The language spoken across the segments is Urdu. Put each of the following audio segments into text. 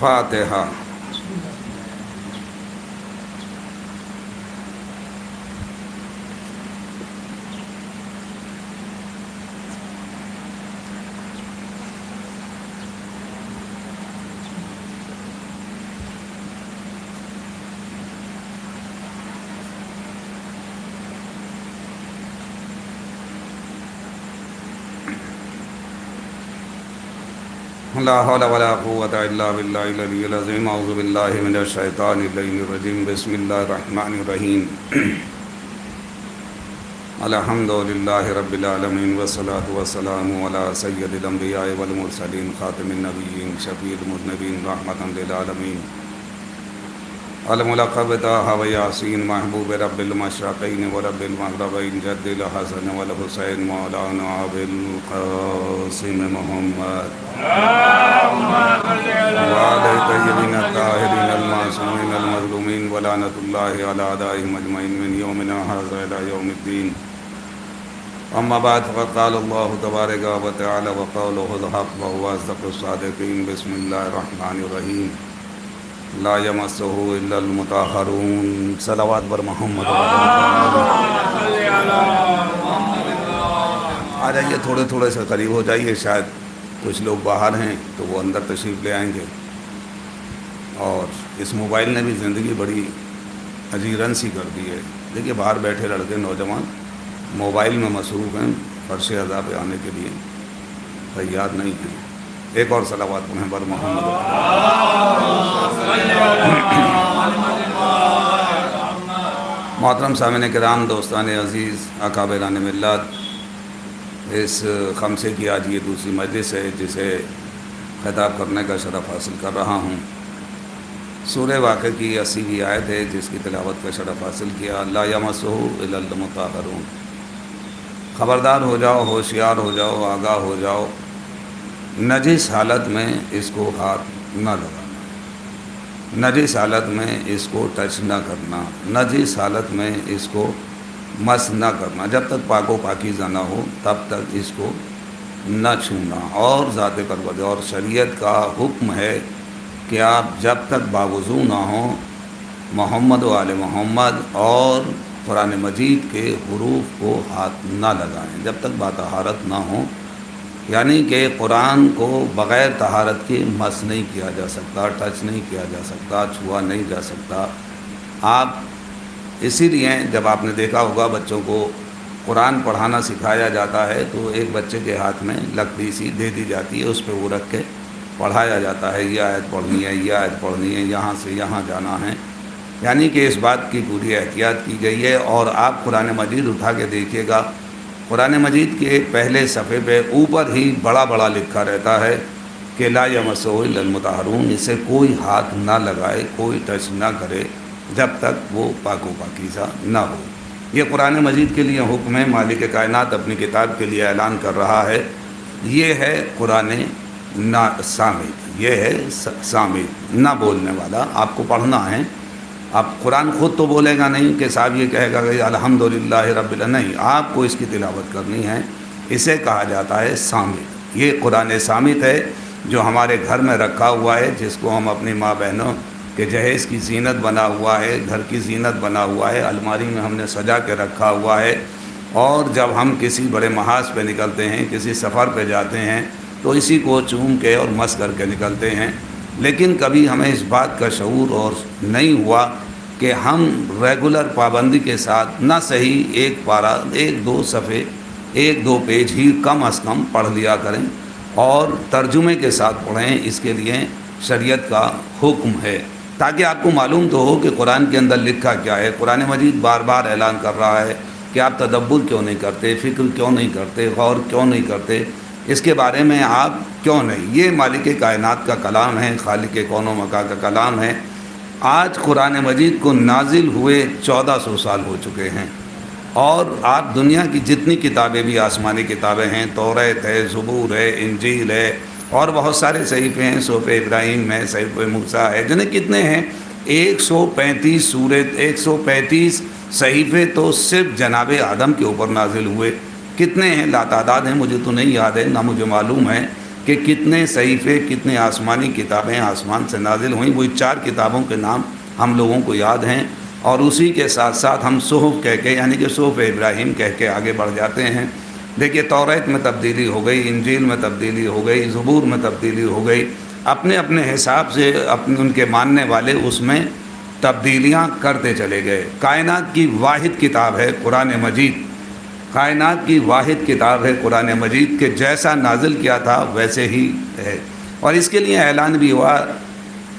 فاتحہ۔ لا حول ولا قوة إلا بالله العلي العظيم۔ أعوذ بالله من الشيطان الرجيم۔ بسم الله الرحمن الرحيم۔ الحمد لله رب العالمين، والصلاة والسلام على سيد الأنبياء والمرسلين، خاتم النبيين، شفيع المذنبين، رحمة للعالمين، الملقب طه وياسين، محبوب رب المشرقين ورب المغربين، جد الحسن والحسين، مولانا أبي القاسم محمد وعلى الطيبين الطاهرين المعصومين المظلومين، ولعنة الله على أعدائهم أجمعين من يومنا هذا إلى يوم الدين۔ أما بعد، فقد قال الله تبارك وتعالى وقوله الحق وهو أصدق الصادقين۔ بسم الله الرحمن الرحيم۔ لا يمسه إلا المطهرون۔ صلوات بر محمد۔ آ جائیے، تھوڑے تھوڑے سے قریب ہو جائیے، شاید کچھ لوگ باہر ہیں تو وہ اندر تشریف لے آئیں گے۔ اور اس موبائل نے بھی زندگی بڑی اجیرن سی کر دی ہے۔ دیکھیے، باہر بیٹھے لڑکے نوجوان موبائل میں مصروف ہیں، فرش ادا پہ آنے کے لیے تیار نہیں ہیں۔ ایک اور صلوات پڑھیں بر محمد۔ محترم سامعین کرام، دوستان عزیز، اکابران ملت، اس خمسے کی آج یہ دوسری مجلس ہے جسے خطاب کرنے کا شرف حاصل کر رہا ہوں۔ سورہ واقعہ کی 80ویں آیت ہے جس کی تلاوت کا شرف حاصل کیا۔ لا یمسہ الا المطہرون۔ خبردار ہو جاؤ، ہوشیار ہو جاؤ، آگاہ ہو جاؤ، نجس حالت میں اس کو ہاتھ نہ لگانا، نجس حالت میں اس کو ٹچ نہ کرنا، نجس حالت میں اس کو مس نہ کرنا۔ جب تک پاک و پاکیزہ نہ ہو تب تک اس کو نہ چھونا۔ اور ذات پروردگار اور شریعت کا حکم ہے کہ آپ جب تک باوضو نہ ہوں محمد و آل محمد اور قرآن مجید کے حروف کو ہاتھ نہ لگائیں جب تک باطہارت نہ ہوں، یعنی کہ قرآن کو بغیر طہارت کے مس نہیں کیا جا سکتا، ٹچ نہیں کیا جا سکتا، چھوا نہیں جا سکتا۔ آپ اسی لیے جب آپ نے دیکھا ہوگا بچوں کو قرآن پڑھانا سکھایا جاتا ہے تو ایک بچے کے ہاتھ میں لکڑی سی دے دی جاتی ہے، اس پہ وہ رکھ کے پڑھایا جاتا ہے، یہ آیت پڑھنی ہے، یہ آیت پڑھنی ہے، یہاں سے یہاں جانا ہے، یعنی کہ اس بات کی پوری احتیاط کی گئی ہے۔ اور آپ قرآن مجید اٹھا کے دیکھیے گا، قرآن مجید کے پہلے صفحے پہ اوپر ہی بڑا بڑا لکھا رہتا ہے کہ لا یمسہ الا المطہرون، اسے کوئی ہاتھ نہ لگائے، کوئی ٹچ نہ کرے جب تک وہ پاک و پاکیزہ نہ ہو۔ یہ قرآن مجید کے لیے حکم ہے، مالک کائنات اپنی کتاب کے لیے اعلان کر رہا ہے۔ یہ ہے قرآن صامت، یہ ہے صامت، نہ بولنے والا۔ آپ کو پڑھنا ہے، آپ قرآن خود تو بولے گا نہیں کہ صاحب یہ کہے گا کہ الحمدللہ رب العالمین، نہیں، آپ کو اس کی تلاوت کرنی ہے۔ اسے کہا جاتا ہے صامت۔ یہ قرآن صامت ہے جو ہمارے گھر میں رکھا ہوا ہے، جس کو ہم اپنی ماں بہنوں کے جہیز کی زینت بنا ہوا ہے، گھر کی زینت بنا ہوا ہے، الماری میں ہم نے سجا کے رکھا ہوا ہے۔ اور جب ہم کسی بڑے محاذ پہ نکلتے ہیں، کسی سفر پہ جاتے ہیں تو اسی کو چوم کے اور مس کر کے نکلتے ہیں۔ لیکن کبھی ہمیں اس بات کا شعور اور نہیں ہوا کہ ہم ریگولر پابندی کے ساتھ نہ صحیح ایک پارہ، ایک دو صفحے، ایک دو پیج ہی کم از کم پڑھ لیا کریں اور ترجمے کے ساتھ پڑھیں۔ اس کے لیے شریعت کا حکم ہے تاکہ آپ کو معلوم تو ہو کہ قرآن کے اندر لکھا کیا ہے۔ قرآن مجید بار بار اعلان کر رہا ہے کہ آپ تدبر کیوں نہیں کرتے، فکر کیوں نہیں کرتے، غور کیوں نہیں کرتے، اس کے بارے میں آپ کیوں نہیں۔ یہ مالک کائنات کا کلام ہے، خالق کون و مکان کا کلام ہے۔ آج قرآن مجید کو نازل ہوئے 1400 سال ہو چکے ہیں، اور آپ دنیا کی جتنی کتابیں بھی آسمانی کتابیں ہیں، توریت ہے، زبور ہے، انجیل ہے، اور بہت سارے صحیفے ہیں، صحف ابراہیم ہے، صحف موسیٰ ہے، جنہیں کتنے ہیں 135 سورت، 135 صحیفے تو صرف جناب آدم کے اوپر نازل ہوئے۔ کتنے ہیں؟ لا تعداد ہیں، مجھے تو نہیں یاد ہے، نہ مجھے معلوم ہے، کہ کتنے صحیفے، کتنے آسمانی کتابیں آسمان سے نازل ہوئیں، وہی 4 کتابوں کے نام ہم لوگوں کو یاد ہیں، اور اسی کے ساتھ ساتھ ہم صحف کہہ کے یعنی کہ صحف ابراہیم کہہ کے آگے بڑھ جاتے ہیں۔ دیکھیے توریت میں تبدیلی ہو گئی، انجیل میں تبدیلی ہو گئی، زبور میں تبدیلی ہو گئی، اپنے اپنے حساب سے ان کے ماننے والے اس میں تبدیلیاں کرتے چلے گئے۔ کائنات کی واحد کتاب ہے قرآن مجید، کائنات کی واحد کتاب ہے قرآن مجید، کہ جیسا نازل کیا تھا ویسے ہی ہے، اور اس کے لیے اعلان بھی ہوا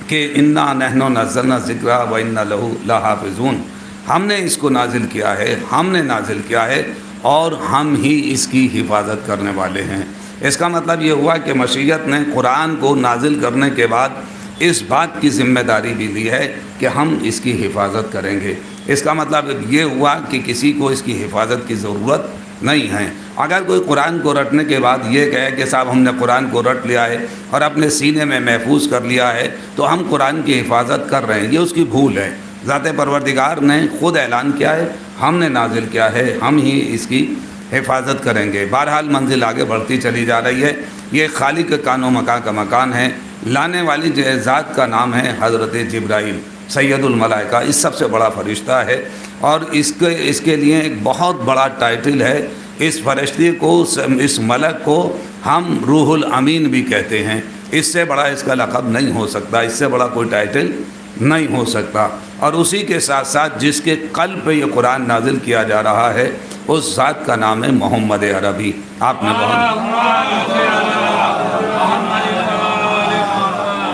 کہ انا نحن نزلنا ذکر و انا لہ لحافظون، ہم نے اس کو نازل کیا ہے، ہم نے نازل کیا ہے، اور ہم ہی اس کی حفاظت کرنے والے ہیں۔ اس کا مطلب یہ ہوا کہ مشیت نے قرآن کو نازل کرنے کے بعد اس بات کی ذمہ داری بھی لی ہے کہ ہم اس کی حفاظت کریں گے۔ اس کا مطلب یہ ہوا کہ کسی کو اس کی حفاظت کی ضرورت نہیں ہے۔ اگر کوئی قرآن کو رٹنے کے بعد یہ کہے کہ صاحب ہم نے قرآن کو رٹ لیا ہے اور اپنے سینے میں محفوظ کر لیا ہے تو ہم قرآن کی حفاظت کر رہے ہیں، یہ اس کی بھول ہے۔ ذات پروردگار نے خود اعلان کیا ہے، ہم نے نازل کیا ہے، ہم ہی اس کی حفاظت کریں گے۔ بہرحال منزل آگے بڑھتی چلی جا رہی ہے۔ یہ خالق کان و مکان کا مکان ہے، لانے والی ذات کا نام ہے حضرت جبرائیل، سید الملائکہ، اس سب سے بڑا فرشتہ ہے، اور اس کے لیے ایک بہت بڑا ٹائٹل ہے۔ اس فرشتے کو، اس ملک کو ہم روح الامین بھی کہتے ہیں۔ اس سے بڑا اس کا لقب نہیں ہو سکتا، اس سے بڑا کوئی ٹائٹل نہیں ہو سکتا۔ اور اسی کے ساتھ ساتھ جس کے قلب پہ یہ قرآن نازل کیا جا رہا ہے اس ذات کا نام ہے محمد عربی۔ آپ نے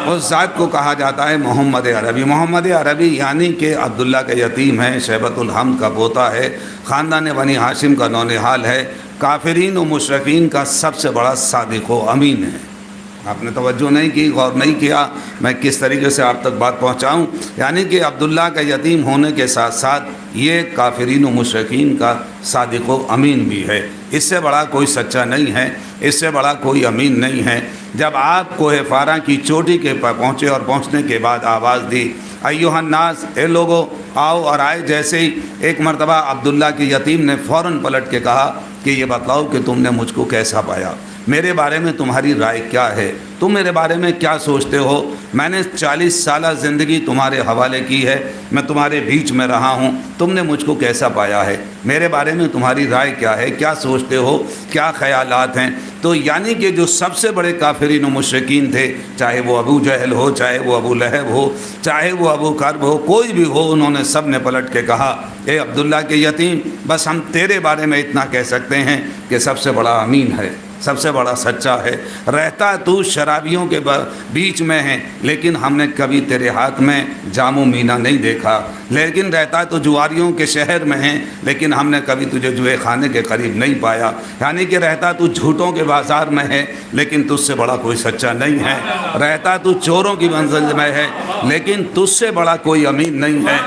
اس ذات کو کہا جاتا ہے محمد عربی۔ محمد عربی یعنی کہ عبداللہ کا یتیم ہے، شیبۃ الحمد کا پوتا ہے، خاندان بنی ہاشم کا نونہال ہے، کافرین و مشرکین کا سب سے بڑا صادق و امین ہے۔ آپ نے توجہ نہیں کی، غور نہیں کیا میں کس طریقے سے آپ تک بات پہنچاؤں۔ یعنی کہ عبداللہ کا یتیم ہونے کے ساتھ ساتھ یہ کافرین و مشرکین کا صادق و امین بھی ہے۔ اس سے بڑا کوئی سچا نہیں ہے، اس سے بڑا کوئی امین نہیں ہے۔ جب آپ کوہ فاراں کی چوٹی کے پر پہنچے اور پہنچنے کے بعد آواز دی ایھا الناس، اے لوگو آؤ، اور آئے جیسے ہی ایک مرتبہ عبداللہ کے یتیم نے فوراً پلٹ کے کہا کہ یہ بتلاؤ کہ تم نے مجھ کو کیسا پایا، میرے بارے میں تمہاری رائے کیا ہے، تم میرے بارے میں کیا سوچتے ہو؟ میں نے 40 سالہ زندگی تمہارے حوالے کی ہے، میں تمہارے بیچ میں رہا ہوں، تم نے مجھ کو کیسا پایا ہے، میرے بارے میں تمہاری رائے کیا ہے، کیا سوچتے ہو، کیا خیالات ہیں؟ تو یعنی کہ جو سب سے بڑے کافرین و مشرکین تھے، چاہے وہ ابو جہل ہو، چاہے وہ ابو لہب ہو، چاہے وہ ابو کرب ہو، کوئی بھی ہو، انہوں نے سب نے پلٹ کے کہا اے عبداللہ کے یتیم، بس ہم تیرے بارے میں اتنا کہہ سکتے ہیں کہ سب سے بڑا امین ہے، سب سے بڑا سچا ہے، رہتا تو شرابیوں کے بیچ میں ہے لیکن ہم نے کبھی تیرے ہاتھ میں جام و مینا نہیں دیکھا، لیکن رہتا تو جواریوں کے شہر میں ہے لیکن ہم نے کبھی تجھے جوئے خانے کے قریب نہیں پایا، یعنی کہ رہتا تو جھوٹوں کے بازار میں ہے لیکن تجھ سے بڑا کوئی سچا نہیں ہے، رہتا تو چوروں کی منزل میں ہے لیکن تجھ سے بڑا کوئی امین نہیں ہے۔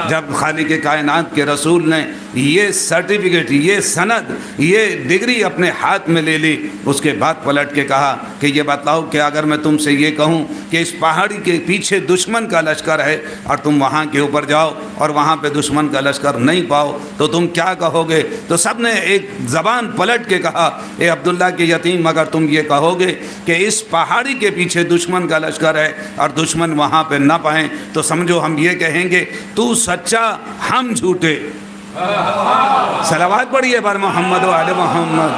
جب خالق کائنات کے رسول نے یہ سرٹیفکیٹ، یہ سند، یہ ڈگری اپنے ہاتھ میں لے لی، اس کے بعد پلٹ کے کہا کہ یہ بتلاؤ کہ اگر میں تم سے یہ کہوں کہ اس پہاڑی کے پیچھے دشمن کا لشکر ہے اور تم وہاں کے اوپر جاؤ اور وہاں پہ دشمن کا لشکر نہیں پاؤ تو تم کیا کہو گے؟ تو سب نے ایک زبان پلٹ کے کہا اے عبداللہ کے یتیم، اگر تم یہ کہو گے کہ اس پہاڑی کے پیچھے دشمن کا لشکر ہے اور دشمن وہاں پہ نہ پائیں تو سمجھو ہم یہ کہیں گے تو سچا، ہم جھوٹے۔ صلوات پڑھیے پر محمد و آل محمد۔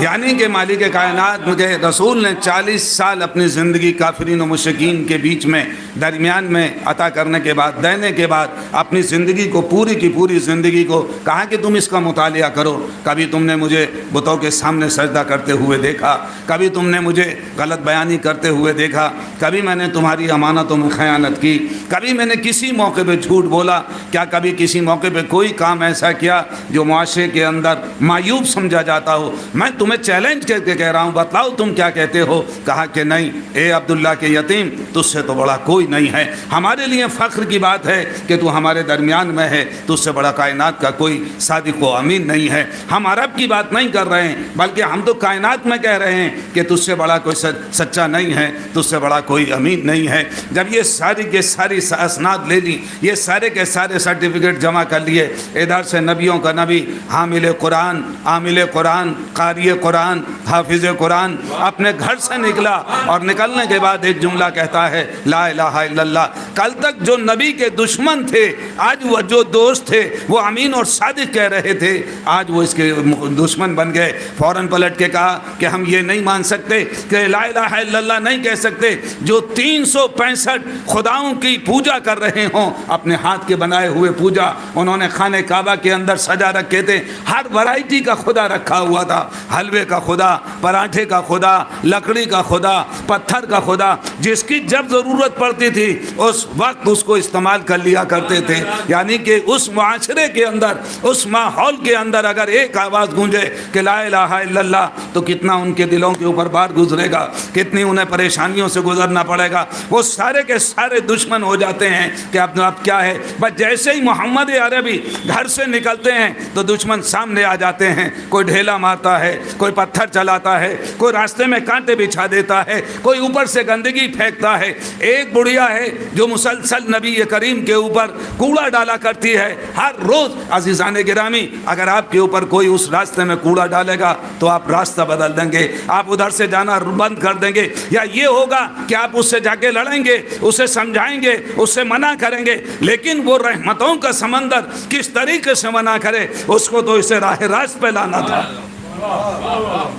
یعنی کہ مالک کائنات کے رسول نے 40 سال اپنی زندگی کافرین و مشرکین کے بیچ میں درمیان میں عطا کرنے کے بعد، دینے کے بعد اپنی زندگی کو، پوری کی پوری زندگی کو کہا کہ تم اس کا مطالعہ کرو۔ کبھی تم نے مجھے بتوں کے سامنے سجدہ کرتے ہوئے دیکھا، کبھی تم نے مجھے غلط بیانی کرتے ہوئے دیکھا، کبھی میں نے تمہاری امانتوں میں خیانت کی، کبھی میں نے کسی موقع پہ جھوٹ بولا، کیا کبھی کسی موقع پہ کوئی کام ایسا کیا جو معاشرے کے اندر معیوب سمجھا جاتا ہو؟ میں تمہیں چیلنج کر کے کہہ رہا ہوں، بتلاؤ تم کیا کہتے ہو؟ کہا کہ نہیں اے عبداللہ کے یتیم، تجھ سے تو بڑا کوئی نہیں ہے، ہمارے لیے فخر کی بات ہے کہ تو ہمارے درمیان میں ہے، تجھ سے بڑا کائنات کا کوئی صادق و امین نہیں ہے۔ ہم عرب کی بات نہیں کر رہے ہیں بلکہ ہم تو کائنات میں کہہ رہے ہیں کہ تجھ سے بڑا کوئی سچا نہیں ہے، تجھ سے بڑا کوئی امین نہیں ہے۔ جب یہ ساری کے ساری اسناد لے لی، یہ سارے کے سارے سرٹیفکیٹ جمع کر لیے، ادھر سے نبیوں کا نبی، حامل قرآن، عامل قرآن، قاری قرآن حافظ قرآن اپنے گھر سے نکلا اور نکلنے کے بعد ایک جملہ کہتا ہے لا الہ الا اللہ. کل تک جو نبی کے دشمن تھے آج وہ جو دوست تھے وہ امین اور صادق کہہ رہے تھے آج وہ اس کے دشمن بن گئے. فوراً پلٹ کے کہا کہ ہم یہ نہیں مان سکتے کہ لا الہ الا اللہ نہیں کہہ سکتے جو 365 خداؤں کی پوجا کر رہے ہوں. اپنے ہاتھ کے بنائے ہوئے پوجا انہوں نے خانہ کعبہ کے اندر سجا رکھے تھے. ہر ورائٹی کا خدا رکھا ہوا تھا. حلوے کا خدا, پراٹھے کا خدا, لکڑی کا خدا, پتھر کا خدا. جس کی جب ضرورت پڑتی تھی اس وقت اس کو استعمال کر لیا کرتے تھے. یعنی کہ اس معاشرے کے اندر, اس ماحول کے اندر اگر ایک آواز گونجے کہ لا الہ الا اللہ تو کتنا ان کے دلوں کے اوپر بار گزرے گا, کتنی انہیں پریشانیوں سے گزرنا پڑے گا. وہ سارے کے سارے دشمن ہو جاتے ہیں کہ اب کیا ہے. بس جیسے ہی محمد عربی گھر سے نکلتے ہیں تو دشمن سامنے آ جاتے ہیں. کوئی ڈھیلا مارتا ہے, کوئی پتھر چلاتا ہے, کوئی راستے میں کانٹے بچھا دیتا ہے, کوئی اوپر سے گندگی پھینکتا ہے. ایک بڑھیا ہے جو مسلسل نبی کریم کے اوپر کوڑا ڈالا کرتی ہے ہر روز. عزیزان گرامی, اگر آپ کے اوپر کوئی اس راستے میں کوڑا ڈالے گا تو آپ راستہ بدل دیں گے, آپ ادھر سے جانا بند کر دیں گے. یا یہ ہوگا کہ آپ اس سے جا کے لڑیں گے, اسے سمجھائیں گے, اس سے منع کریں گے. لیکن وہ رحمتوں کا سمندر کس طریقے سے منع کرے, اس کو تو اسے راہ راست پہ لانا تھا.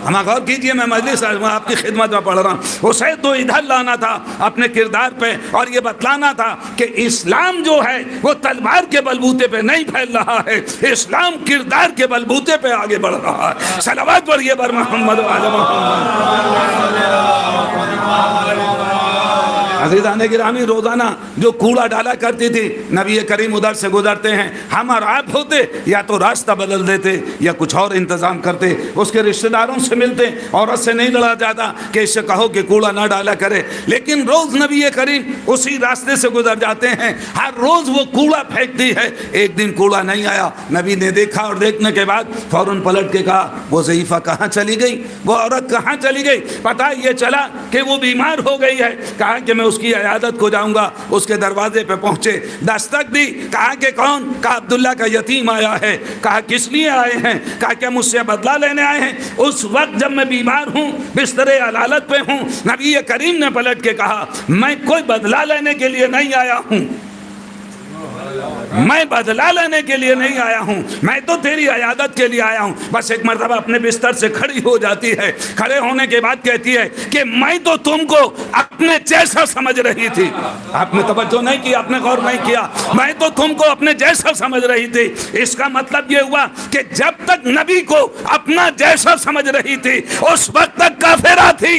ہم غور کیجئے, میں مجلس آپ کی خدمت میں پڑھ رہا ہوں. اسے تو ادھر لانا تھا اپنے کردار پہ اور یہ بتلانا تھا کہ اسلام جو ہے وہ تلوار کے بلبوتے پہ نہیں پھیل رہا ہے, اسلام کردار کے بلبوتے پہ آگے بڑھ رہا ہے. صلوات پڑھیے بر محمد و آل محمد. عزیزان گرامی, روزانہ جو کوڑا ڈالا کرتی تھی نبی کریم ادھر سے گزرتے ہیں, ہم اور آپ ہوتے یا تو راستہ بدل دیتے یا کچھ اور انتظام کرتے. اس کے رشتہ داروں سے ملتے, عورت سے نہیں لڑا جاتا کہ اس سے کہو کہ کوڑا نہ ڈالا کرے. لیکن روز نبی کریم اسی راستے سے گزر جاتے ہیں, ہر روز وہ کوڑا پھینکتی ہے. ایک دن کوڑا نہیں آیا, نبی نے دیکھا اور دیکھنے کے بعد فوراً پلٹ کے کہا وہ ضعیفہ کہاں چلی گئی, وہ عورت کہاں چلی گئی. پتہ یہ چلا کہ وہ بیمار ہو گئی ہے. کہا کہ میں اس کی عیادت کو جاؤں گا. اس کے دروازے پہ پہنچے, دستک دی. کہا کہ کون؟ کہا عبداللہ کا یتیم آیا ہے. کہا کس لیے آئے ہیں؟ کہا کہ مجھ سے بدلہ لینے آئے ہیں. اس وقت جب میں بیمار ہوں, بستر علالت پہ ہوں, نبی کریم نے پلٹ کے کہا میں کوئی بدلہ لینے کے لیے نہیں آیا ہوں, میں بدلہ لینے کے لیے نہیں آیا ہوں, میں تو تیری عیادت کے لیے آیا ہوں. بس ایک مرتبہ اپنے بستر سے کھڑی ہو جاتی ہے. کھڑے ہونے کے بعد کہتی ہے کہ میں تو تم کو اپنے جیسا سمجھ رہی تھی. آپ نے توجہ نہیں کی, آپ نے غور نہیں کیا. میں تو تم کو اپنے جیسا سمجھ رہی تھی. اس کا مطلب یہ ہوا کہ جب تک نبی کو اپنا جیسا سمجھ رہی تھی اس وقت تک کافرہ تھی.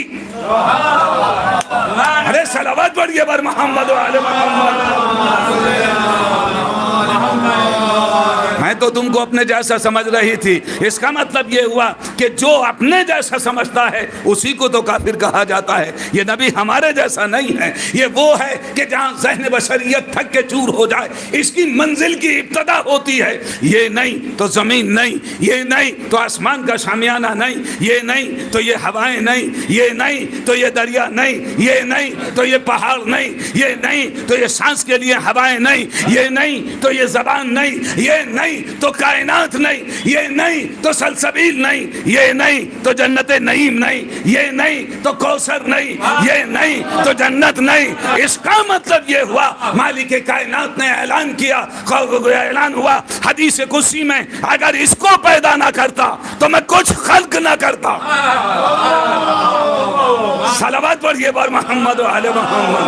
ارے صلوات پڑھیے بر محمد و آل محمد. میں تو تم کو اپنے جیسا سمجھ رہی تھی. اس کا مطلب یہ ہوا کہ جو اپنے جیسا سمجھتا ہے اسی کو تو کافر کہا جاتا ہے. یہ نبی ہمارے جیسا نہیں ہے. یہ وہ ہے کہ جہاں ذہن بشریت تھک کے چور ہو جائے, اس کی منزل کی ابتدا ہوتی ہے. یہ نہیں تو زمین نہیں, یہ نہیں تو آسمان کا شامیانہ نہیں, یہ نہیں تو یہ ہوائیں نہیں, یہ نہیں تو یہ دریا نہیں, یہ نہیں تو یہ پہاڑ نہیں, یہ نہیں تو یہ سانس کے لیے ہوائیں نہیں, یہ نہیں تو یہ زبان نہیں, یہ نہیں تو کائنات نہیں, یہ نہیں تو سلسبیل نہیں, یہ نہیں تو جنت نعیم نہیں, یہ نہیں تو کوثر نہیں, یہ نہیں تو جنت نہیں. اس کا مطلب یہ ہوا مالک کائنات نے اعلان کیا, اعلان ہوا حدیث قدسی میں, اگر اس کو پیدا نہ کرتا تو میں کچھ خلق نہ کرتا. صلوات پڑھیے بر محمد و آل محمد.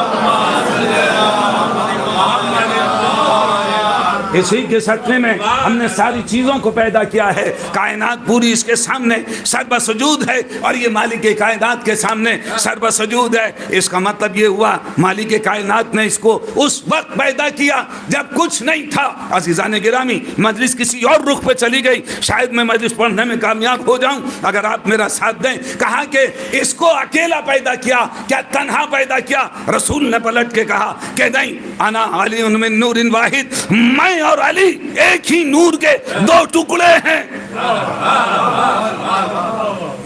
اسی کے سطح میں ہم نے ساری چیزوں کو پیدا کیا ہے. کائنات پوری اس کے سامنے سربسجود ہے اور یہ مالک کائنات کے سامنے سربسجود ہے. اس کا مطلب یہ ہوا مالک کائنات نے اس کو اس وقت پیدا کیا جب کچھ نہیں تھا. عزیزان گرامی, مجلس کسی اور رخ پہ چلی گئی, شاید میں مجلس پڑھنے میں کامیاب ہو جاؤں اگر آپ میرا ساتھ دیں. کہا کہ اس کو اکیلا پیدا کیا, کیا تنہا پیدا کیا؟ رسول نے پلٹ کے کہا کہ نہیں, انا علی من نور واحد, میں اور علی ایک ہی نور کے دو ٹکڑے ہیں.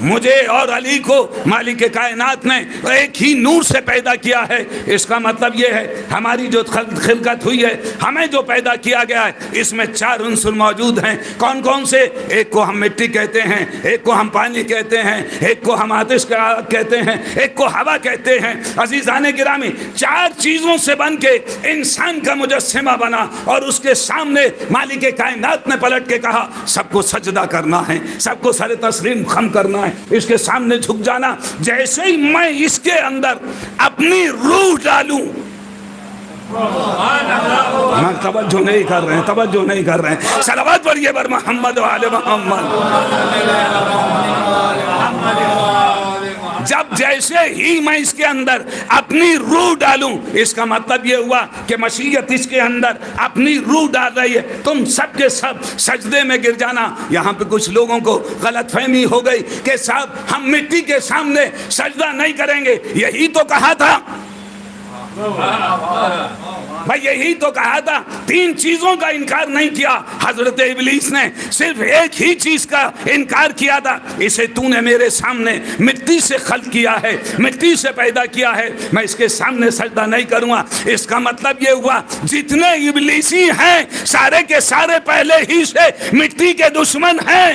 مجھے اور علی کو مالک کائنات نے ایک ہی نور سے پیدا کیا ہے۔ اس کا مطلب یہ ہے ہماری جو خلقت ہوئی ہے، ہمیں جو پیدا کیا گیا ہے، اس میں 4 عنصر موجود ہیں۔ کون کون سے؟ ایک کو ہم مٹی کہتے ہیں، ایک کو ہم پانی کہتے ہیں، ایک کو ہم آتش کہتے ہیں، ایک کو ہوا کہتے ہیں۔ عزیزان گرامی، 4 چیزوں سے بن کے انسان کا مجسمہ بنا، اور اس کے سامنے مالک کائنات نے پلٹ کے کہا سب کو سجدہ کرنا ہے، سب کو سر تسلیم خم کرنا ہے، اس کے سامنے جھک جانا۔ جیسے ہی میں اس کے اندر اپنی روح ڈالوں، توجہ نہیں کر رہے ہیں، توجہ نہیں کر رہے ہیں، صلوات پڑھیے بر محمد و آل محمد۔ جب جیسے ہی میں اس کے اندر اپنی روح ڈالوں، اس کا مطلب یہ ہوا کہ مشیت اس کے اندر اپنی روح ڈال رہی ہے۔ تم سب کے سب سجدے میں گر جانا۔ یہاں پہ کچھ لوگوں کو غلط فہمی ہو گئی کہ صاحب ہم مٹی کے سامنے سجدہ نہیں کریں گے، یہی تو کہا تھا بھائی، یہی تو کہا تھا۔ 3 چیزوں کا انکار نہیں کیا حضرت ابلیس نے، صرف ایک ہی چیز کا انکار کیا تھا، اسے تو نے میرے سامنے مٹی سے خلق کیا ہے، مٹی سے پیدا کیا ہے، میں اس کے سامنے سجدہ نہیں کروں گا۔ اس کا مطلب یہ ہوا جتنے ابلیسی ہیں سارے کے سارے پہلے ہی سے مٹی کے دشمن ہیں۔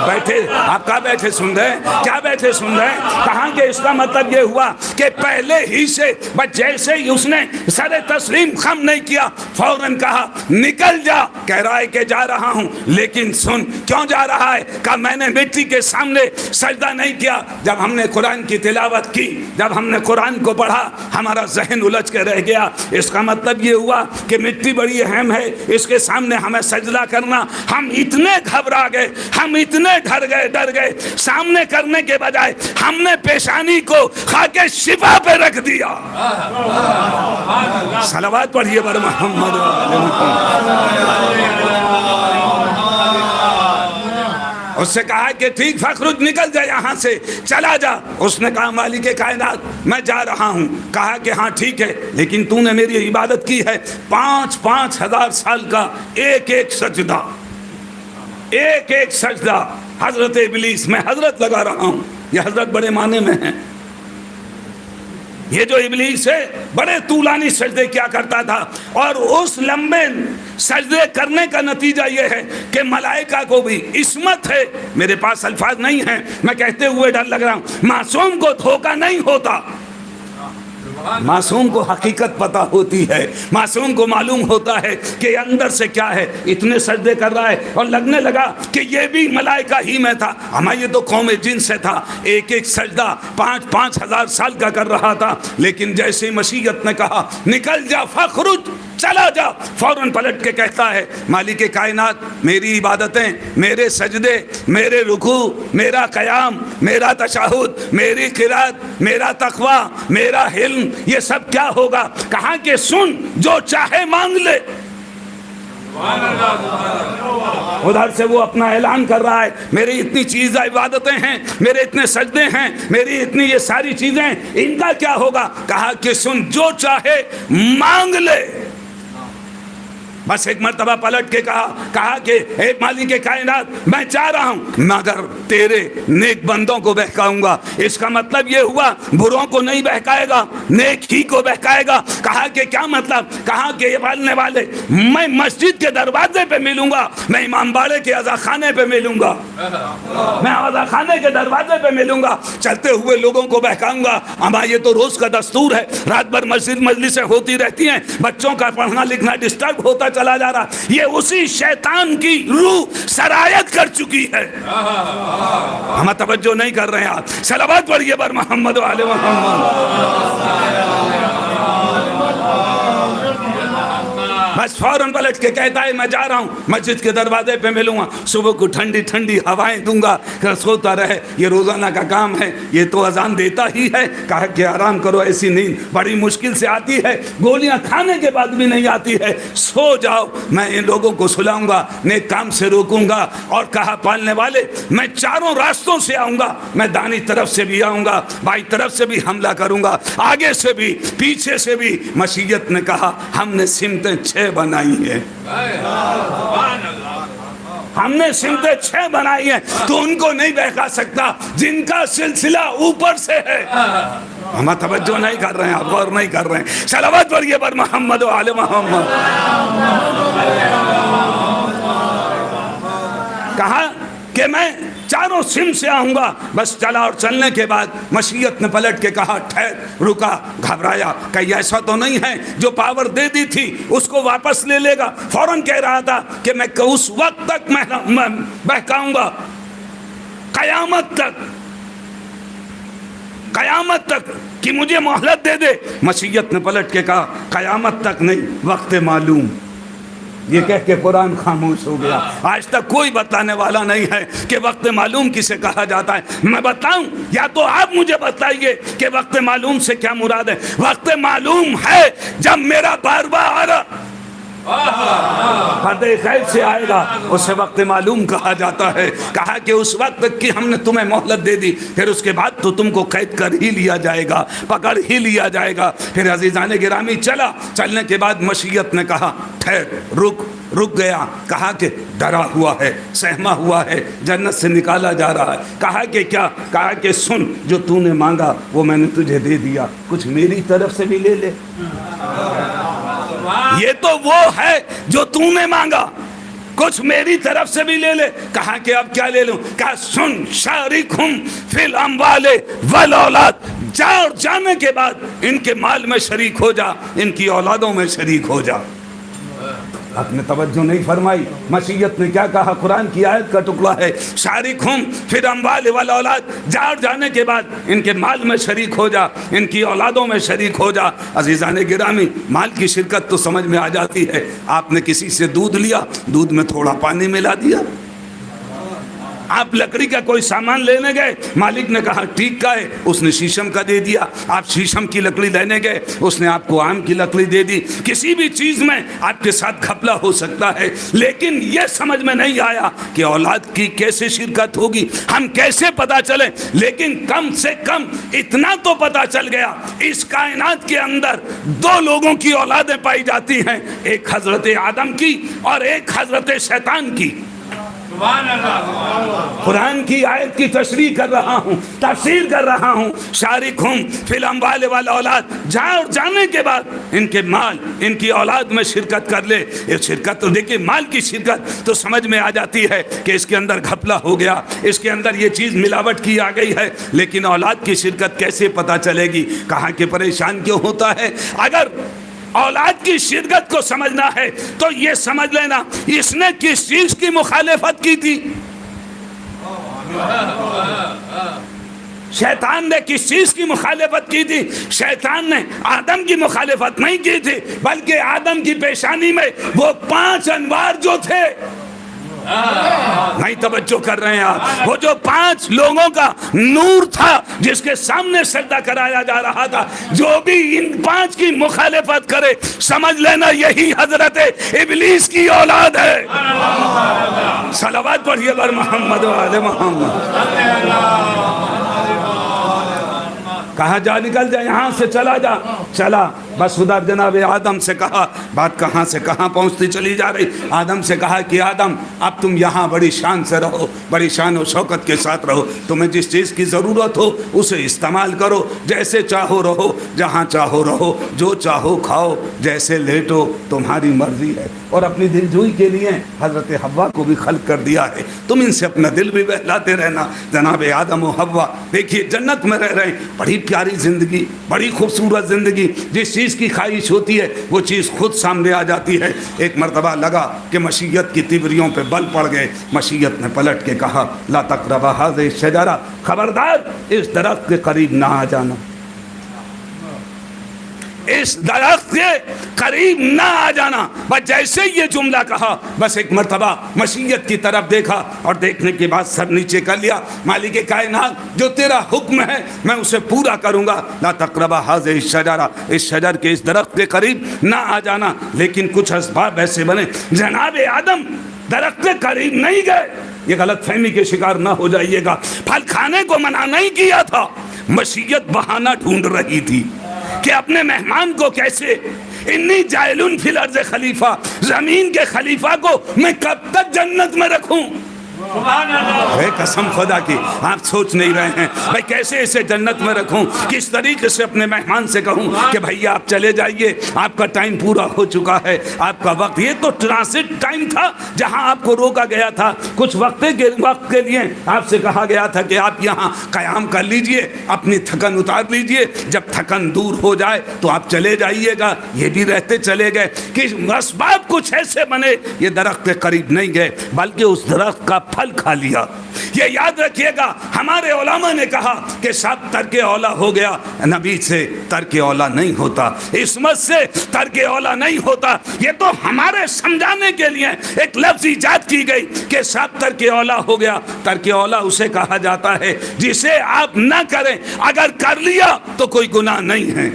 بیٹھے آپ کا بیٹھے سن رہے ہیں، کیا بیٹھے سن رہے ہیں؟ کہاں کہ اس کا مطلب یہ ہوا کہ پہلے ہی سے بس جیسے ہی اس نے سر تسلیم خم نہیں کیا، فوراً کہا نکل جا۔ کہہ رہا ہے کہ جا رہا ہوں، لیکن سن کیوں جا رہا ہے؟ کہا میں نے مٹی کے سامنے سجدہ نہیں کیا۔ جب ہم نے قرآن کی تلاوت کی، جب ہم نے قرآن کو پڑھا، ہمارا ذہن الجھ کے رہ گیا۔ اس کا مطلب یہ ہوا کہ مٹی بڑی اہم ہے، اس کے سامنے ہمیں سجدہ کرنا۔ ہم اتنے گھبرا گئے، ہم اتنے ڈر گئے، سامنے کرنے کے بجائے ہم نے پیشانی کو خاک شفا پہ رکھ دیا۔ صلوات پڑھیے بر محمد۔ اس سے کہا کہ ٹھیک فخرج، نکل جا یہاں سے، چلا جا۔ اس نے کہا مالک کائنات میں جا رہا ہوں۔ کہا کہ ہاں ٹھیک ہے، لیکن تو نے میری عبادت کی ہے 5,000 سال کا ایک ایک سجدہ، ایک ایک سجدہ۔ حضرت ابلیس، میں حضرت لگا رہا ہوں، یہ حضرت بڑے معنی میں ہیں۔ یہ جو ابلیس ہے بڑے طولانی سجدے کیا کرتا تھا، اور اس لمبے سجدے کرنے کا نتیجہ یہ ہے کہ ملائکہ کو بھی عصمت ہے۔ میرے پاس الفاظ نہیں ہیں، میں کہتے ہوئے ڈر لگ رہا ہوں۔ معصوم کو دھوکہ نہیں ہوتا، معصوم کو حقیقت پتہ ہوتی ہے، معصوم کو معلوم ہوتا ہے کہ اندر سے کیا ہے۔ اتنے سجدے کر رہا ہے اور لگنے لگا کہ یہ بھی ملائکہ ہی میں تھا، ہمیں یہ تو قوم جن سے تھا۔ ایک ایک سجدہ 5,000 سال کا کر رہا تھا، لیکن جیسے مشیت نے کہا نکل جا فخرج، چلا جا، فوراً پلٹ کے کہتا ہے مالک کائنات میری عبادتیں، میرے سجدے، میرے رکوع، میرا قیام، میرا تشہد، میری قرات، میرا تقوی، میرا علم، یہ سب کیا ہوگا؟ کہاں کہ سن جو چاہے مانگ لے۔ ادھر سے وہ اپنا اعلان کر رہا ہے میری اتنی چیزیں عبادتیں ہیں، میرے اتنے سجدے ہیں، میری اتنی یہ ساری چیزیں، ان کا کیا ہوگا؟ کہا کہ سن جو چاہے مانگ لے۔ بس ایک مرتبہ پلٹ کے کہا کہ اے مالک کائنات میں چاہ رہا ہوں مگر تیرے نیک بندوں کو بہکاؤں گا۔ اس کا مطلب یہ ہوا بروں کو نہیں بہکائے گا، نیک ہی کو بہکائے گا۔ کہا کہ کیا مطلب؟ کہا کہ یہ پالنے والے میں مسجد کے دروازے پہ ملوں گا، میں امام باڑے کے عزا خانے پہ ملوں گا، میں عزا خانے کے دروازے پہ ملوں گا، چلتے ہوئے لوگوں کو بہکاؤں گا۔ اما یہ تو روز کا دستور ہے، رات بھر مسجد مجلسیں ہوتی رہتی ہیں، بچوں کا پڑھنا لکھنا ڈسٹرب ہوتا چلا جا رہا، یہ اسی شیطان کی روح سرایت کر چکی ہے۔ ہم توجہ نہیں کر رہے ہیں۔ آپ صلوات پڑھیے بر محمد و آل محمد۔ بس فوراً پلٹ کے کہتا ہے میں جا رہا ہوں، مسجد کے دروازے پہ ملوں گا، صبح کو ٹھنڈی ٹھنڈی ہوائیں دوں گا، سوتا رہے، یہ روزانہ کا کام ہے، یہ تو اذان دیتا ہی ہے۔ کہا کہ آرام کرو، ایسی نیند بڑی مشکل سے آتی ہے، گولیاں کھانے کے بعد بھی نہیں آتی ہے، سو جاؤ، میں ان لوگوں کو سلاؤں گا، نیک کام سے روکوں گا۔ اور کہا پالنے والے میں چاروں راستوں سے آؤں گا، میں دانی طرف سے بھی آؤں گا، بائیں طرف سے بھی حملہ کروں گا، آگے سے بھی پیچھے سے بھی۔ مشیت نے کہا ہم نے سمتیں 6 بنائی ہے، ہم نے سمتیں 6 بنائی ہیں، تو ان کو نہیں بہکا سکتا جن کا سلسلہ اوپر سے ہے۔ ہم توجہ نہیں کر رہے ہیں، آپ غور نہیں کر رہے ہیں۔ صلوات پڑھیے پر محمد و آل محمد۔ کہا کہ میں چاروں سمت سے آؤں گا، بس چلا، اور چلنے کے بعد مشیت نے پلٹ کے کہا ٹھہر، رکا، گھبرایا، کہیں ایسا تو نہیں ہے جو پاور دے دی تھی اس کو واپس لے لے گا؟ فوراً کہہ رہا تھا کہ میں اس وقت تک میں بہکاؤں گا، قیامت تک کہ مجھے مہلت دے دے۔ مشیت نے پلٹ کے کہا قیامت تک نہیں، وقت معلوم۔ یہ کہہ کے قرآن خاموش ہو گیا۔ آج تک کوئی بتانے والا نہیں ہے کہ وقت معلوم کسے کہا جاتا ہے۔ میں بتاؤں یا تو آپ مجھے بتائیے کہ وقت معلوم سے کیا مراد ہے؟ وقت معلوم ہے جب میرا بار پردہ غیب سے آئے گا، اسے وقت معلوم کہا جاتا ہے۔ کہا کہ اس وقت کی ہم نے تمہیں مہلت دے دی، پھر اس کے بعد تو تم کو قید کر ہی لیا جائے گا، پکڑ ہی لیا جائے گا۔ پھر عزیزان گرامی چلنے کے بعد مشیت نے کہا ٹھہر، رک گیا۔ کہا کہ ڈرا ہوا ہے، سہما ہوا ہے، جنت سے نکالا جا رہا ہے۔ کہا کہ کیا؟ کہا کہ سن، جو تو نے مانگا وہ میں نے تجھے دے دیا، کچھ میری طرف سے بھی لے لے۔ یہ تو وہ ہے جو تو نے مانگا، کچھ میری طرف سے بھی لے لے۔ کہا کہ اب کیا لے لوں؟ کہا سن، شارکہم فی الاموال والاولاد، جا، اور جانے کے بعد ان کے مال میں شریک ہو جا، ان کی اولادوں میں شریک ہو جا۔ آپ نے توجہ نہیں فرمائی۔ مشیت نے کیا کہا؟ قرآن کی آیت کا ٹکڑا ہے، شارکہم فی الاموال والاولاد، جا، اور جانے کے بعد ان کے مال میں شریک ہو جا، ان کی اولادوں میں شریک ہو جا۔ عزیزان گرامی، مال کی شرکت تو سمجھ میں آ جاتی ہے۔ آپ نے کسی سے دودھ لیا، دودھ میں تھوڑا پانی ملا دیا۔ آپ لکڑی کا کوئی سامان لینے گئے، مالک نے کہا ٹھیک کا ہے، اس نے شیشم کا دے دیا۔ آپ شیشم کی لکڑی لینے گئے، اس نے آپ کو آم کی لکڑی دے دی۔ کسی بھی چیز میں آپ کے ساتھ گھپلا ہو سکتا ہے، لیکن یہ سمجھ میں نہیں آیا کہ اولاد کی کیسے شرکت ہوگی، ہم کیسے پتا چلیں۔ لیکن کم سے کم اتنا تو پتا چل گیا، اس کائنات کے اندر 2 لوگوں کی اولادیں پائی جاتی ہیں، ایک حضرت آدم کی اور ایک حضرت شیطان کی۔ قرآن کی آیت کی تشریح کر رہا ہوں، تفسیر کر رہا ہوں۔ شارکہم فی الاموال والاولاد، جا، اور جانے کے بعد ان کے مال، ان کی اولاد میں شرکت کر لے۔ یہ شرکت تو دیکھیں، مال کی شرکت تو سمجھ میں آ جاتی ہے کہ اس کے اندر گھپلا ہو گیا، اس کے اندر یہ چیز ملاوٹ کی آ گئی ہے، لیکن اولاد کی شرکت کیسے پتہ چلے گی؟ کہاں کہ پریشان کیوں ہوتا ہے؟ اگر اولاد کی شرکت کو سمجھنا ہے تو یہ سمجھ لینا اس نے کس چیز کی مخالفت کی تھی۔ شیطان نے کس چیز کی مخالفت کی تھی؟ شیطان نے آدم کی مخالفت نہیں کی تھی، بلکہ آدم کی پیشانی میں وہ 5 انوار جو تھے، نہیں توجہ کر رہے ہیں آپ، وہ جو 5 لوگوں کا نور تھا جس کے سامنے سجدہ کرایا جا رہا تھا، جو بھی ان 5 کی مخالفت کرے سمجھ لینا یہی حضرت ابلیس کی اولاد ہے۔ صلوات پڑھیے بر محمد و آل محمد۔ کہا جا، نکل جا یہاں سے، چلا جا۔ چلا، بس ادھر جناب آدم سے کہا، بات کہاں سے کہاں پہنچتی چلی جا رہی۔ آدم سے کہا کہ آدم، اب تم یہاں بڑی شان سے رہو، بڑی شان و شوکت کے ساتھ رہو، تمہیں جس چیز کی ضرورت ہو اسے استعمال کرو، جیسے چاہو رہو، جہاں چاہو رہو، جو چاہو کھاؤ، جیسے لیٹو، تمہاری مرضی ہے۔ اور اپنی دل جوئی کے لیے حضرت حوا کو بھی خلق کر دیا ہے، تم ان سے اپنا دل بھی بہلاتے رہنا۔ جناب آدم و حوا دیکھیے جنت میں رہ رہے ہیں، بڑی پیاری زندگی، بڑی خوبصورت زندگی، جس چیز کی خواہش ہوتی ہے وہ چیز خود سامنے آ جاتی ہے۔ ایک مرتبہ لگا کہ مشیت کی تیوریوں پہ بل پڑ گئے، مشیت نے پلٹ کے کہا لا تقربا هذه الشجرہ، خبردار اس درخت کے قریب نہ آ جانا، اس درخت کے قریب نہ آ جانا۔ بس جیسے یہ جملہ کہا، بس ایک مرتبہ مشیت کی طرف دیکھا اور دیکھنے کے بعد سر نیچے کر لیا۔ مالک کائنات، جو تیرا حکم ہے میں اسے پورا کروں گا۔ لا تقربا هذه الشجرہ، اس شجر کے اس درخت کے قریب نہ آ جانا۔ لیکن کچھ اسباب ایسے بنے، جناب آدم درخت کے قریب نہیں گئے۔ یہ غلط فہمی کے شکار نہ ہو جائیے گا، پھل کھانے کو منع نہیں کیا تھا، مشیت بہانہ ڈھونڈ رہی تھی کہ اپنے مہمان کو کیسے انی جاعل فی الارض خلیفہ، زمین کے خلیفہ کو میں کب تک جنت میں رکھوں؟ اے قسم خدا کی، آپ سوچ نہیں رہے ہیں بھائی کیسے اسے جنت میں رکھوں، کس طریقے سے اپنے مہمان سے کہوں کہ بھائی آپ چلے جائیے، آپ کا ٹائم پورا ہو چکا ہے، آپ کا وقت، یہ تو ٹرانزٹ ٹائم تھا جہاں آپ کو روکا گیا تھا، کچھ وقت کے لیے آپ سے کہا گیا تھا کہ آپ یہاں قیام کر لیجئے، اپنی تھکن اتار لیجئے، جب تھکن دور ہو جائے تو آپ چلے جائیے گا۔ یہ بھی رہتے چلے گئے کہ اسباب کچھ ایسے بنے، یہ درخت کے قریب نہیں گئے بلکہ اس درخت کا پھل کھا لیا۔ یہ یاد رکھیے گا، ہمارے علماء نے کہا کہ سب ترک اولا ہو گیا، نبی سے ترک اولا نہیں ہوتا، عصمت سے ترک اولا نہیں ہوتا۔ یہ تو ہمارے سمجھانے کے لیے ایک لفظ ایجاد کی گئی کہ سب ترک اولا ہو گیا۔ ترک اولا اسے کہا جاتا ہے جسے آپ نہ کریں، اگر کر لیا تو کوئی گناہ نہیں ہے۔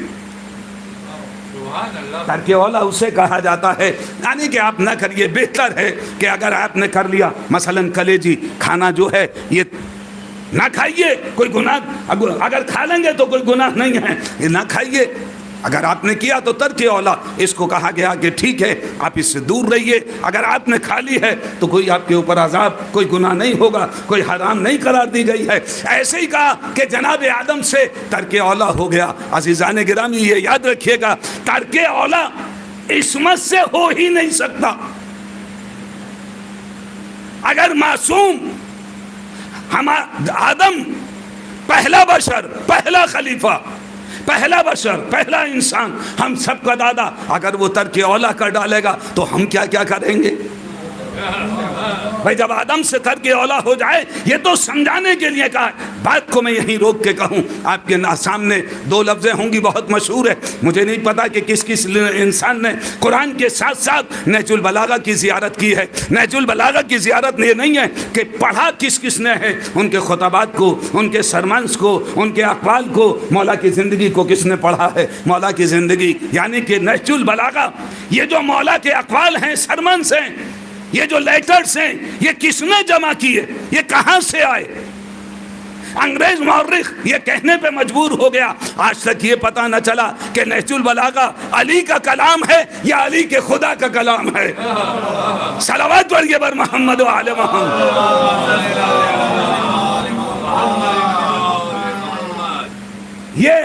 ترک اولا اسے کہا جاتا ہے یعنی کہ آپ نہ کریے، بہتر ہے کہ اگر آپ نے کر لیا، مثلا کلیجی کھانا جو ہے یہ نہ کھائیے، کوئی گناہ، اگر کھا لیں گے تو کوئی گناہ نہیں ہے، یہ نہ کھائیے۔ اگر آپ نے کیا تو ترک اولا اس کو کہا گیا کہ ٹھیک ہے آپ اس سے دور رہیے، اگر آپ نے کھا لی ہے تو کوئی آپ کے اوپر عذاب، کوئی گناہ نہیں ہوگا، کوئی حرام نہیں قرار دی گئی ہے۔ ایسے ہی کہا کہ جناب آدم سے ترک اولا ہو گیا۔ عزیزان گرامی یہ یاد رکھیے گا، ترک اولا عصمت سے ہو ہی نہیں سکتا۔ اگر معصوم آدم پہلا بشر، پہلا خلیفہ، پہلا بشر، پہلا انسان، ہم سب کا دادا، اگر وہ ترک اولا کر ڈالے گا تو ہم کیا کیا کریں گے؟ بھائی جب آدم سے ترک اولا ہو جائے، یہ تو سمجھانے کے لیے کہا۔ بات کو میں یہیں روک کے کہوں، آپ کے سامنے دو لفظیں ہوں گی، بہت مشہور ہے، مجھے نہیں پتا کہ کس کس انسان نے قرآن کے ساتھ ساتھ نہج البلاغہ کی زیارت کی ہے۔ نہج البلاغہ کی زیارت یہ نہیں ہے کہ پڑھا کس کس نے ہے، ان کے خطبات کو، ان کے سرمنس کو، ان کے اقوال کو، مولا کی زندگی کو کس نے پڑھا ہے، مولا کی زندگی، یعنی کہ نہج البلاغہ، یہ جو مولا کے اقوال ہیں، سرمنس ہیں، یہ جو لیٹرز ہیں، یہ کس نے جمع کیے، یہ کہاں سے آئے؟ انگریز مورخ یہ کہنے پہ مجبور ہو گیا، آج تک یہ پتہ نہ چلا کہ نہج البلاغہ علی کا کلام ہے یا علی کے خدا کا کلام ہے۔ صلوات پڑھیے بر محمد و آل محمد۔ یہ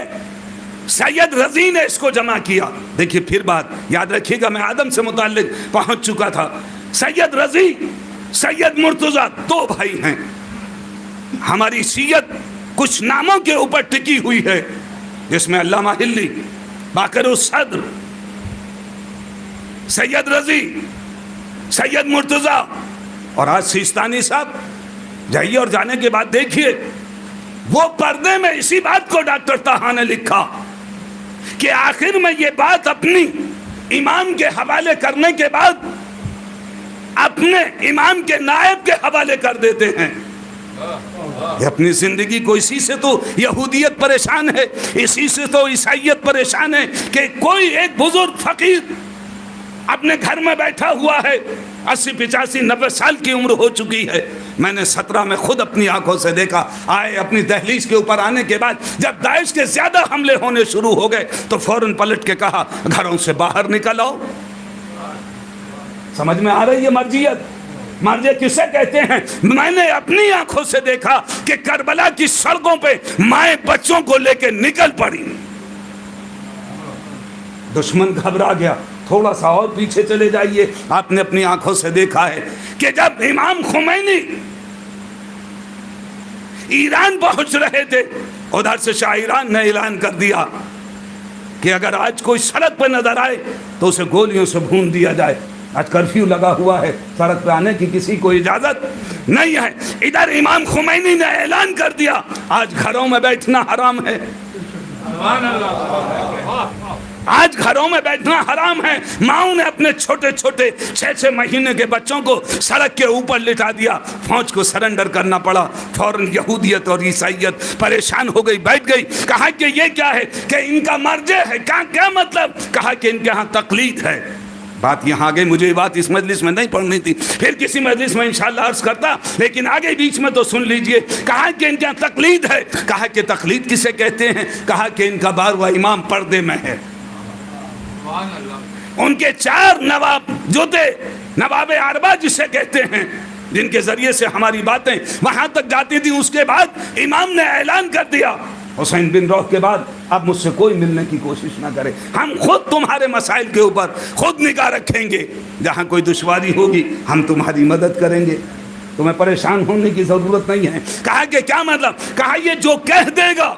سید رضی نے اس کو جمع کیا۔ دیکھیے پھر بات یاد رکھیے گا، میں آدم سے متعلق پہنچ چکا تھا۔ سید رضی، سید مرتضیٰ، دو بھائی ہیں۔ ہماری شیعت کچھ ناموں کے اوپر ٹکی ہوئی ہے، جس میں علامہ حلی، باقر الصدر، سید رضی، سید مرتضیٰ اور آج سیستانی صاحب، جائیے اور جانے کے بعد دیکھیے، وہ پردے میں اسی بات کو ڈاکٹر طاہا نے لکھا کہ آخر میں یہ بات اپنی امام کے حوالے کرنے کے بعد اپنے امام کے نائب کے حوالے کر دیتے ہیں۔ یہ اپنی زندگی کو، اسی سے تو یہودیت پریشان ہے، اسی سے تو عیسائیت پریشان ہے کہ کوئی ایک بزرگ فقیر اپنے گھر میں بیٹھا ہوا ہے، 80 85 90 سال کی عمر ہو چکی ہے۔ میں نے 17 میں خود اپنی آنکھوں سے دیکھا، آئے اپنی دہلیز کے اوپر آنے کے بعد جب داعش کے زیادہ حملے ہونے شروع ہو گئے تو فوراً پلٹ کے کہا گھروں سے باہر نکل آؤ۔ سمجھ میں آ رہی ہے مرجیت؟ مرجع کسے کہتے ہیں؟ میں نے اپنی آنکھوں سے دیکھا کہ کربلا کی سڑکوں پہ مائیں بچوں کو لے کے نکل پڑی، دشمن گھبرا گیا۔ تھوڑا سا اور پیچھے چلے جائیے، آپ نے اپنی آنکھوں سے دیکھا ہے کہ جب امام خمینی ایران پہنچ رہے تھے، ادھر سے شاہ ایران نے اعلان کر دیا کہ اگر آج کوئی سڑک پہ نظر آئے تو اسے گولیوں سے بھون دیا جائے۔ آج کرفیو لگا ہوا ہے، سڑک پہ آنے کی کسی کو اجازت نہیں ہے۔ ادھر امام خمینی نے اعلان کر دیا آج گھروں میں بیٹھنا حرام ہے، آج گھروں میں بیٹھنا حرام ہے۔ ماؤں نے اپنے چھوٹے چھوٹے 6 مہینے کے بچوں کو سڑک کے اوپر لٹا دیا، فوج کو سرنڈر کرنا پڑا۔ فوراً یہودیت اور عیسائیت پریشان ہو گئی، بیٹھ گئی۔ کہا کہ یہ کیا ہے؟ کہ ان کا مرجع ہے۔ کیا مطلب؟ کہا کہ ان کے ہاں تقلید ہے۔ بات یہاں آگے، مجھے یہ بات اس مجلس میں نہیں پڑھنی تھی، پھر کسی مجلس میں انشاءاللہ عرض کرتا، لیکن آگے بیچ میں تو سن لیجئے۔ کہا کہ ان کے ہاں تقلید ہے۔ کہا کہ تقلید کسے کہتے ہیں؟ کہا کہ ان کا 12واں امام پردے میں ہے۔ ان کے 4 نواب جو تھے، نواب اربع جسے کہتے ہیں، جن کے ذریعے سے ہماری باتیں وہاں تک جاتی تھی، اس کے بعد امام نے اعلان کر دیا حسین بن روح کے بعد اب مجھ سے کوئی ملنے کی کوشش نہ کرے، ہم خود تمہارے مسائل کے اوپر خود نگاہ رکھیں گے، جہاں کوئی دشواری ہوگی ہم تمہاری مدد کریں گے، تمہیں پریشان ہونے کی ضرورت نہیں ہے۔ کہا کہ کیا مطلب؟ کہا یہ جو کہہ دے گا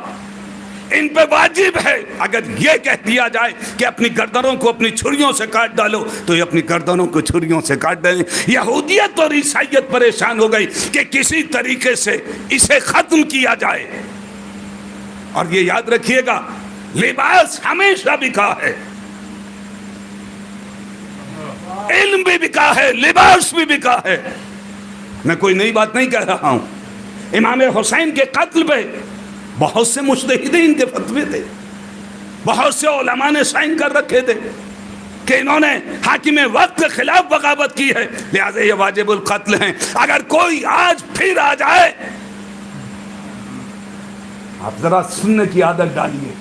ان پہ واجب ہے، اگر یہ کہہ دیا جائے کہ اپنی گردنوں کو اپنی چھریوں سے کاٹ ڈالو تو یہ اپنی گردنوں کو چھریوں سے کاٹ ڈالیں۔ یہودیت اور عیسائیت پریشان ہو گئی کہ کسی طریقے سے اسے ختم کیا جائے، اور یہ یاد رکھیے گا لباس ہمیشہ بکا ہے، علم بھی بکا ہے، لباس بھی بکا ہے۔ میں کوئی نئی بات نہیں کہہ رہا ہوں، امام حسین کے قتل پہ بہت سے مجتہدین کے فتوے تھے، بہت سے علماء نے سائن کر رکھے تھے کہ انہوں نے حاکم وقت کے خلاف بغاوت کی ہے، لہذا یہ واجب القتل ہیں۔ اگر کوئی آج پھر آ جائے، آپ ذرا سننے کی عادت ڈالیے۔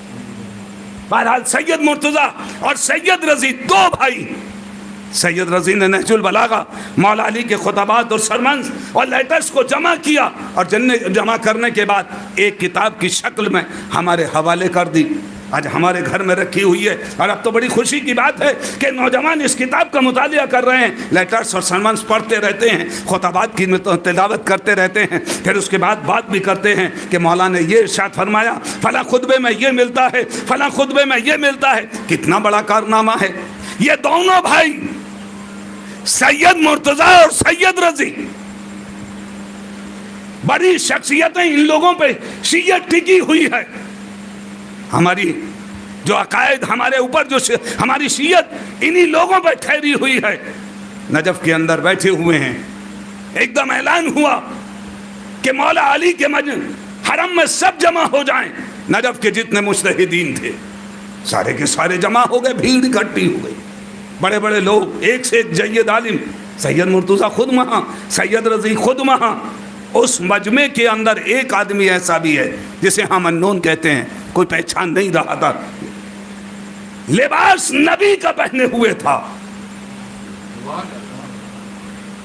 بہرحال سید مرتضیٰ اور سید رضی 2 بھائی، سید رضی نے نہج البلاغہ، مولا علی کے خطبات اور سرمنز اور لیٹرز کو جمع کیا، اور جمع کرنے کے بعد ایک کتاب کی شکل میں ہمارے حوالے کر دی، آج ہمارے گھر میں رکھی ہوئی ہے۔ اور اب تو بڑی خوشی کی بات ہے کہ نوجوان اس کتاب کا مطالعہ کر رہے ہیں، لیٹرز اور سرمنز پڑھتے رہتے ہیں، خطبات کی تلاوت کرتے رہتے ہیں، پھر اس کے بعد بات بھی کرتے ہیں کہ مولانا نے یہ ارشاد فرمایا، فلاں خطبے میں یہ ملتا ہے، فلاں خطبے میں یہ ملتا ہے۔ کتنا بڑا کارنامہ ہے۔ یہ دونوں بھائی سید مرتضیٰ اور سید رضی بڑی شخصیتیں، ان لوگوں پہ شیعت ٹکی ہوئی ہے۔ ہماری جو عقائد، ہمارے اوپر جو ہماری شیعت انہی لوگوں پہ ٹھہری ہوئی ہے۔ نجف کے اندر بیٹھے ہوئے ہیں، ایک دم اعلان ہوا کہ مولا علی کے حرم میں سب جمع ہو جائیں۔ نجف کے جتنے مجتہدین تھے سارے کے سارے جمع ہو گئے، بھیڑ اکٹھی ہو گئی، بڑے بڑے لوگ، ایک سے ایک جید عالم، سید مرتضیٰ خود وہاں، سید رضی خود وہاں۔ اس مجمع کے اندر ایک آدمی ایسا بھی ہے جسے ہم انون کہتے ہیں، کوئی پہچان نہیں رہا تھا، لباس نبی کا پہنے ہوئے تھا،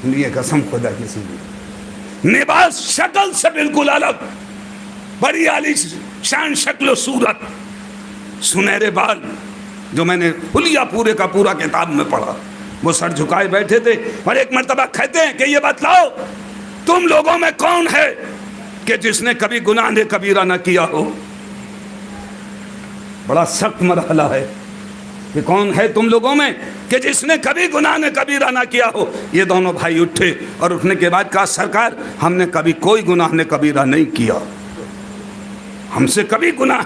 یہ قسم خدا کی سنی، لباس شکل سے بالکل الگ، بڑی عالی شان شکل و صورت، سنہرے بال، جو میں نے حلیہ پورے کا پورا کتاب میں پڑھا۔ وہ سر جھکائے بیٹھے تھے اور ایک مرتبہ کہتے ہیں کہ یہ بتلاؤ تم لوگوں میں کون ہے کہ جس نے کبھی گناہ کبیرہ نہ کیا ہو۔ بڑا سخت مرحلہ ہے کہ کون ہے تم لوگوں میں کہ جس نے کبھی گناہ کبیرہ نہ کیا ہو۔ یہ دونوں بھائی اٹھے اور اٹھنے کے بعد کہا، سرکار ہم نے کبھی کوئی گناہ کبیرہ نہیں کیا، ہم سے کبھی گناہ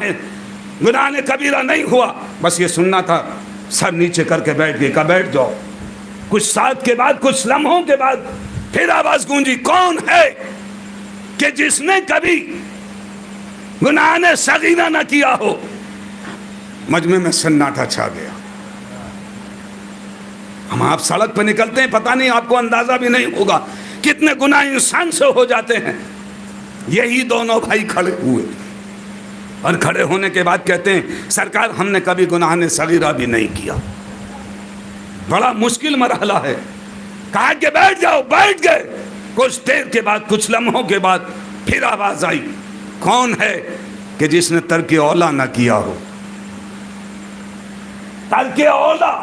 کبیرہ نہیں ہوا، بس یہ سننا تھا۔ سر نیچے کر کے بیٹھ گئے، کہا بیٹھ جاؤ۔ کچھ ساتھ کے بعد، کچھ لمحوں کے بعد پھر آواز گونجی، کون ہے کہ جس نے کبھی گناہ صغیرہ نہ کیا ہو۔ مجمع میں سناٹا چھا گیا۔ ہم آپ سڑک پہ نکلتے ہیں، پتہ نہیں آپ کو اندازہ بھی نہیں ہوگا کتنے گناہ انسان سے ہو جاتے ہیں۔ یہی دونوں بھائی کھڑے ہوئے اور کھڑے ہونے کے بعد کہتے ہیں، سرکار ہم نے کبھی گناہ صغیرہ بھی نہیں کیا۔ بڑا مشکل مرحلہ ہے۔ کہا کہ بیٹھ جاؤ، بیٹھ گئے۔ کچھ دیر کے بعد، کچھ لمحوں کے بعد پھر آواز آئی، کون ہے کہ جس نے ترک اولا نہ کیا ہو۔ ترک اولا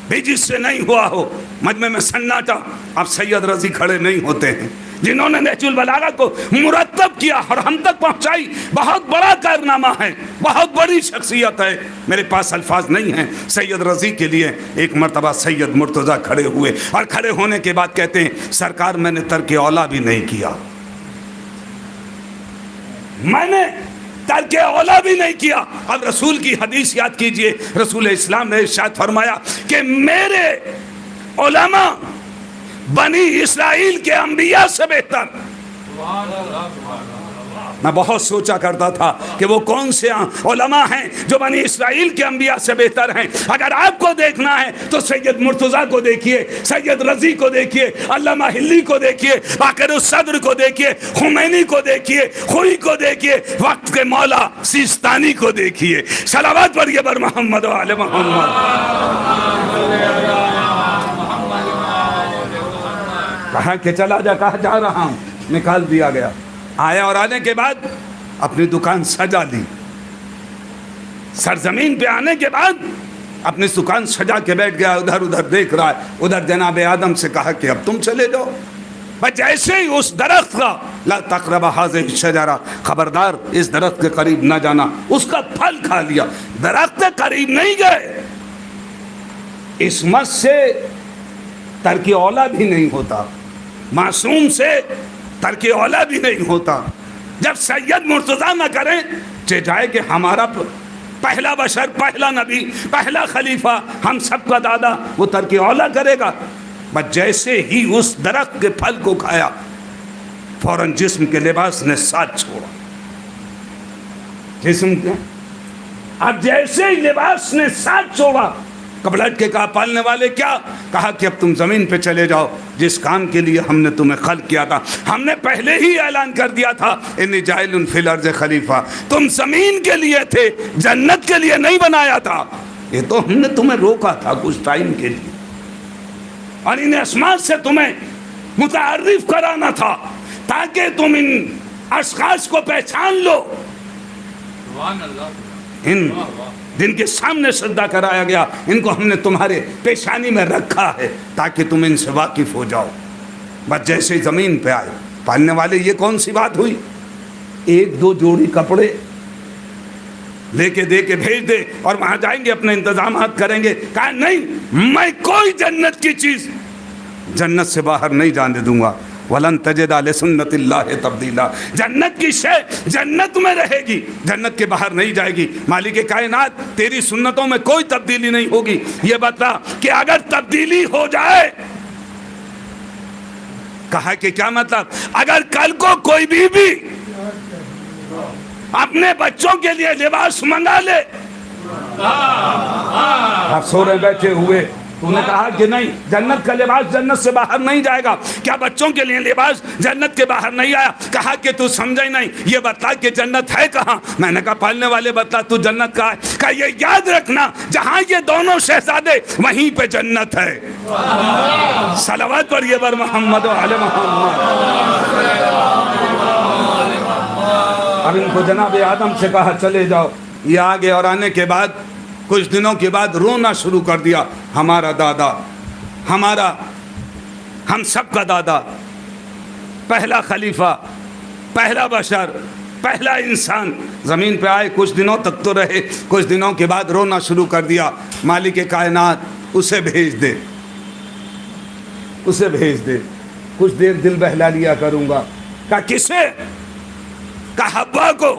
بھی جس سے نہیں ہوا ہو۔ مجمع میں سناٹا۔ اب سید رضی کھڑے نہیں ہوتے ہیں، جنہوں نے نہج البلاغہ کو مرتب کیا اور ہم تک پہنچائی۔ بہت بڑا کارنامہ ہے، بہت بڑی شخصیت ہے، میرے پاس الفاظ نہیں ہیں سید رضی کے لیے۔ ایک مرتبہ سید مرتضیٰ کھڑے ہوئے اور کھڑے ہونے کے بعد کہتے ہیں، سرکار میں نے ترک اولا بھی نہیں کیا، میں نے ترک اولا بھی نہیں کیا۔ اب رسول کی حدیث یاد کیجئے، رسول اسلام نے ارشاد فرمایا کہ میرے علماء بنی اسرائیل کے انبیاء سے بہتر، میں بہت سوچا کرتا تھا کہ وہ کون سے علماء ہیں جو بنی اسرائیل کے انبیاء سے بہتر ہیں. اگر آپ کو دیکھنا ہے تو سید مرتضیٰ کو دیکھیے, سید رضی کو دیکھیے, علامہ ہلی کو دیکھیے, باقر الصدر کو دیکھیے, خمینی کو دیکھیے, خوئی کو دیکھیے, وقت کے مولا سیستانی کو دیکھیے. صلوات پڑھیے بر محمد و آل محمد. کہا کہ چلا جا, کہا جا رہا ہوں. نکال دیا گیا. آیا اور آنے کے بعد اپنی دکان سجا لی. سرزمین پہ آنے کے بعد اپنی دکان سجا کے بیٹھ گیا, ادھر ادھر دیکھ رہا ہے. ادھر جناب آدم سے کہا کہ اب تم چلے جاؤ. بس جیسے ہی اس درخت کا لا تقربا هذه الشجرہ, خبردار اس درخت کے قریب نہ جانا, اس کا پھل کھا لیا. درخت کے قریب نہیں گئے. عصمت سے ترک اولا بھی نہیں ہوتا, معصوم سے ترک اولا بھی نہیں ہوتا. جب سید مرتضیٰ نہ کریں چہ جائے کہ ہمارا پہلا بشر, پہلا نبی, پہلا خلیفہ, ہم سب کا دادا, وہ ترک اولا کرے گا. بس جیسے ہی اس درخت کے پھل کو کھایا فوراً جسم کے لباس نے ساتھ چھوڑا. جسم کے اب جیسے ہی لباس نے ساتھ چھوڑا, کپڑٹ کے کہا پالنے والے کیا؟ کہا کہ اب تم زمین پہ چلے جاؤ. جس کام کے لیے ہم نے تمہیں خلق کیا تھا, ہم نے پہلے ہی اعلان کر دیا تھا انی جاعل فی الارض خلیفہ. تم زمین کے لیے تھے, جنت کے لیے نہیں بنایا تھا. یہ تو ہم نے تمہیں روکا تھا کچھ ٹائم کے لیے, اور ان اسماء سے تمہیں متعارف کرانا تھا تاکہ تم ان اشخاص کو پہچان لو. ان جن کے سامنے سجدہ کرایا گیا, ان کو ہم نے تمہارے پیشانی میں رکھا ہے تاکہ تم ان سے واقف ہو جاؤ. بس جیسے ہی زمین پہ آئے پالنے والے, یہ کون سی بات ہوئی؟ ایک دو جوڑی کپڑے لے کے دے کے بھیج دے اور وہاں جائیں گے اپنے انتظامات کریں گے. کہا نہیں, میں کوئی جنت کی چیز جنت سے باہر نہیں جانے دوں گا. وَلَن تَجِدَ لِسُنَّتِ اللَّهِ تَبْدِيلًا. جنت کی شے جنت میں رہے گی, جنت کے باہر نہیں جائے گی. مالک کائنات تیری سنتوں میں کوئی تبدیلی نہیں ہوگی. یہ بتا کہ اگر تبدیلی ہو جائے, کہا کہ کیا مطلب؟ اگر کل کو کوئی بھی اپنے بچوں کے لیے لباس منگا لے, آپ سو رہے بیٹھے ہوئے, تو نے کہا کہ نہیں, جنت کا لباس جنت سے باہر نہیں جائے گا. کیا بچوں کے لیے لباس جنت کے باہر نہیں آیا؟ کہا کہ تو سمجھا ہی نہیں, یہ بتا کہ جنت ہے کہاں. میں نے کہا پالنے والے بتا تو جنت کہاں ہے. کہا یہ یاد رکھنا, جہاں یہ دونوں شہزادے وہیں پہ جنت ہے. صلوات پڑھیے بر محمد و آل محمد. اب ان کو جناب آدم سے کہا چلے جاؤ. یہ آگے اور آنے کے بعد کچھ دنوں کے بعد رونا شروع کر دیا. ہمارا دادا, ہمارا, ہم سب کا دادا, پہلا خلیفہ, پہلا بشر, پہلا انسان زمین پہ آئے. کچھ دنوں تک تو رہے, کچھ دنوں کے بعد رونا شروع کر دیا. مالک کائنات اسے بھیج دے, اسے بھیج دے, کچھ دیر دل بہلا لیا کروں گا. کہا کسے؟ کہا حوا کو.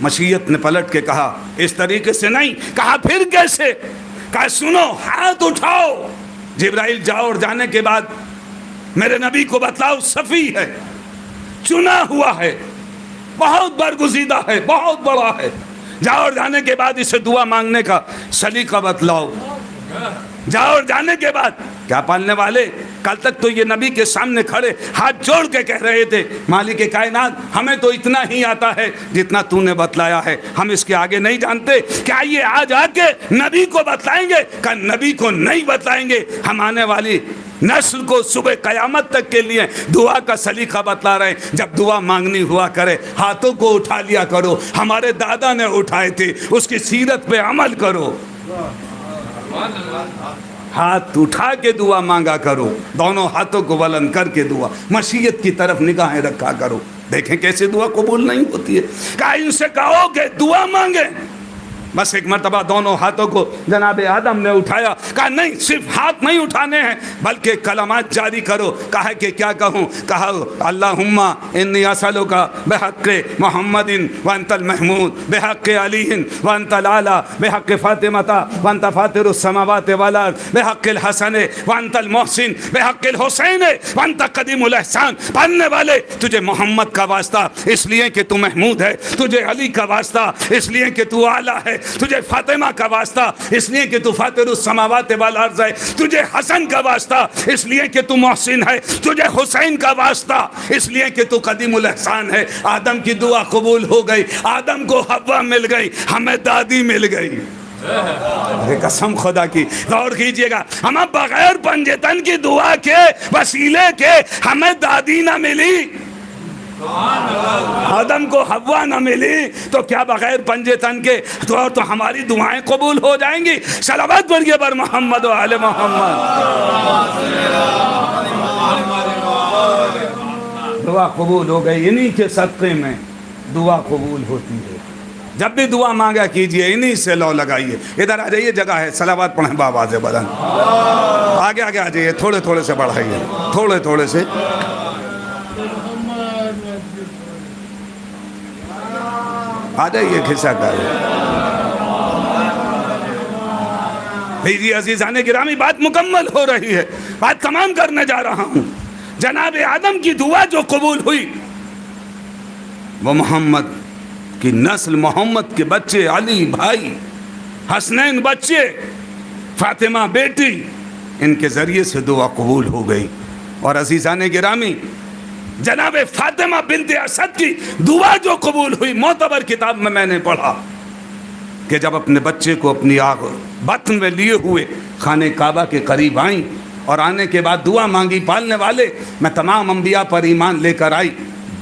مشیت نے پلٹ کے کہا اس طریقے سے نہیں. کہا پھر کیسے؟ کہا سنو, ہاتھ اٹھاؤ. جبرائیل جاؤ اور جانے کے بعد میرے نبی کو بتلاؤ صفی ہے, چنا ہوا ہے, بہت برگزیدہ ہے, بہت بڑا ہے. جاؤ اور جانے کے بعد اسے دعا مانگنے کا سلیقہ بتلاؤ. جاؤ اور جانے کے بعد, کیا پالنے والے کل تک تو یہ نبی کے سامنے کھڑے ہاتھ جوڑ کے کہہ رہے تھے مالک کائنات ہمیں تو اتنا ہی آتا ہے جتنا تو نے بتلایا ہے, ہم اس کے آگے نہیں جانتے. کیا یہ آج آ کے نبی کو بتلائیں گے؟ کہ نبی کو نہیں بتلائیں گے. ہم آنے والی نسل کو صبح قیامت تک کے لیے دعا کا سلیقہ بتلا رہے ہیں. جب دعا مانگنی ہوا کرے ہاتھوں کو اٹھا لیا کرو, ہمارے دادا نے اٹھائے تھے, اس کی سیرت پہ عمل کرو. ہاتھ اٹھا کے دعا مانگا کرو, دونوں ہاتھوں کو بلند کر کے دعا, مشیت کی طرف نگاہیں رکھا کرو. دیکھیں کیسے دعا قبول نہیں ہوتی ہے. کہا ان سے کہو کہ دعا مانگیں. بس ایک مرتبہ دونوں ہاتھوں کو جناب آدم نے اٹھایا، کہا نہیں صرف ہاتھ نہیں اٹھانے ہیں بلکہ کلمات جاری کرو۔ کہا کہ کیا کہوں؟ کہا اللہم انی اسألک بحق محمد وانت المحمود بحق علی وانت العلی بحق فاطمہ وانت فاطر السماوات والارض بحق الحسن وانت المحسن بحق الحسین وانت قدیم الاحسان۔ پڑھنے والے تجھے محمد کا واسطہ اس لیے کہ تو محمود ہے، تجھے علی کا واسطہ اس لیے کہ تو اعلیٰ ہے، تجھے فاطمہ کا واسطہ اس لیے کہ تو فاطر السماوات والارض ہے، تجھے حسن کا واسطہ اس لیے کہ تو محسن ہے، تجھے حسین کا واسطہ اس لیے کہ تو قدیم الاحسان ہے۔ آدم کی دعا قبول ہو گئی، آدم کو حوا مل گئی، ہمیں دادی مل گئی۔ قسم خدا کی غور کیجئے گا، ہم بغیر پنجتن کی دعا کے وسیلے کے ہمیں دادی نہ ملی، آدم کو حوا نہ ملی، تو کیا بغیر پنجتن کے تو ہماری دعائیں قبول ہو جائیں گی؟ صلوات پڑھیے بر محمد و آل محمد۔ دعا قبول ہو گئی، انہی کے صدقے میں دعا قبول ہوتی ہے۔ جب بھی دعا مانگا کیجئے انہی سے لو لگائیے۔ ادھر آ جائیے، جگہ ہے، صلوات پڑھیں بآواز بلند۔ آگے آگے آ جائیے، تھوڑے تھوڑے سے بڑھائیے، تھوڑے تھوڑے سے۔ آ جائیے کھسک آئیے۔ میری عزیزان گرامی بات مکمل ہو رہی ہے، بات تمام کرنے جا رہا ہوں۔ جناب آدم کی دعا جو قبول ہوئی وہ محمد کی نسل، محمد کے بچے، علی بھائی، حسنین بچے، فاطمہ بیٹی، ان کے ذریعے سے دعا قبول ہو گئی۔ اور عزیزان گرامی جناب فاطمہ بنت اسد کی دعا جو قبول ہوئی، معتبر کتاب میں نے پڑھا کہ جب اپنے بچے کو اپنی بطن میں لیے ہوئے خانہ کعبہ کے قریب آئیں اور آنے کے بعد دعا مانگی، پالنے والے میں تمام انبیاء پر ایمان لے کر آئی،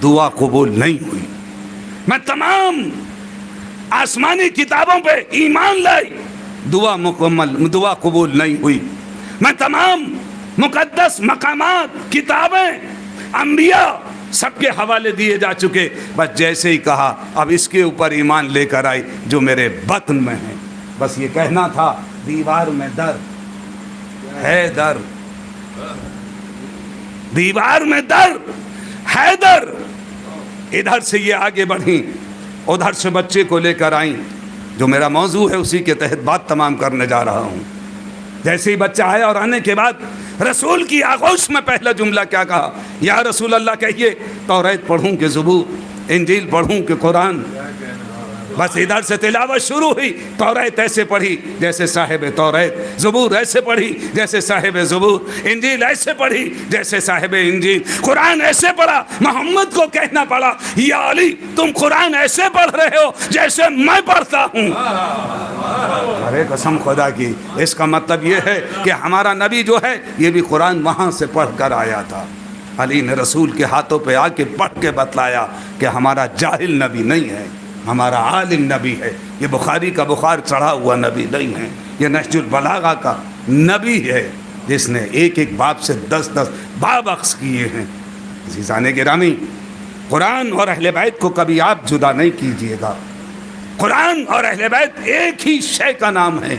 دعا قبول نہیں ہوئی۔ میں تمام آسمانی کتابوں پہ ایمان لائی، دعا قبول نہیں ہوئی۔ میں تمام مقدس مقامات، کتابیں، انبیاء سب کے حوالے دیے جا چکے، بس جیسے ہی کہا اب اس کے اوپر ایمان لے کر آئی جو میرے بطن میں ہے۔ بس یہ کہنا تھا، دیوار میں در ہے در، دیوار میں در ہے در۔ ادھر سے یہ آگے بڑھیں، ادھر سے بچے کو لے کر آئیں، جو میرا موضوع ہے اسی کے تحت بات تمام کرنے جا رہا ہوں۔ جیسے ہی بچہ آیا اور آنے کے بعد رسول کی آغوش میں پہلا جملہ کیا کہا؟ یا رسول اللہ کہیے توریت پڑھوں کہ زبور، انجیل پڑھوں کہ قرآن؟ بس ادھر سے تلاوت شروع ہوئی، توریت ایسے پڑھی جیسے صاحب توریت، زبور ایسے پڑھی جیسے صاحب زبور، انجیل ایسے پڑھی جیسے صاحب انجیل، قرآن ایسے پڑھا۔ محمد کو کہنا پڑا، یا علی تم قرآن ایسے پڑھ رہے ہو جیسے میں پڑھتا ہوں۔ ارے قسم خدا کی، اس کا مطلب یہ ہے کہ ہمارا نبی جو ہے یہ بھی قرآن وہاں سے پڑھ کر آیا تھا۔ علی نے رسول کے ہاتھوں پہ آ کے پڑھ کے بتلایا کہ ہمارا جاہل نبی نہیں ہے، ہمارا عالم نبی ہے، یہ بخاری کا بخار چڑھا ہوا نبی نہیں ہے، یہ نہج البلاغہ کا نبی ہے جس نے ایک ایک باب سے 10 باب اخذ کیے ہیں۔ عزیزان گرامی، قرآن اور اہل بیت کو کبھی آپ جدا نہیں کیجئے گا۔ قرآن اور اہل بیت ایک ہی شے کا نام ہے،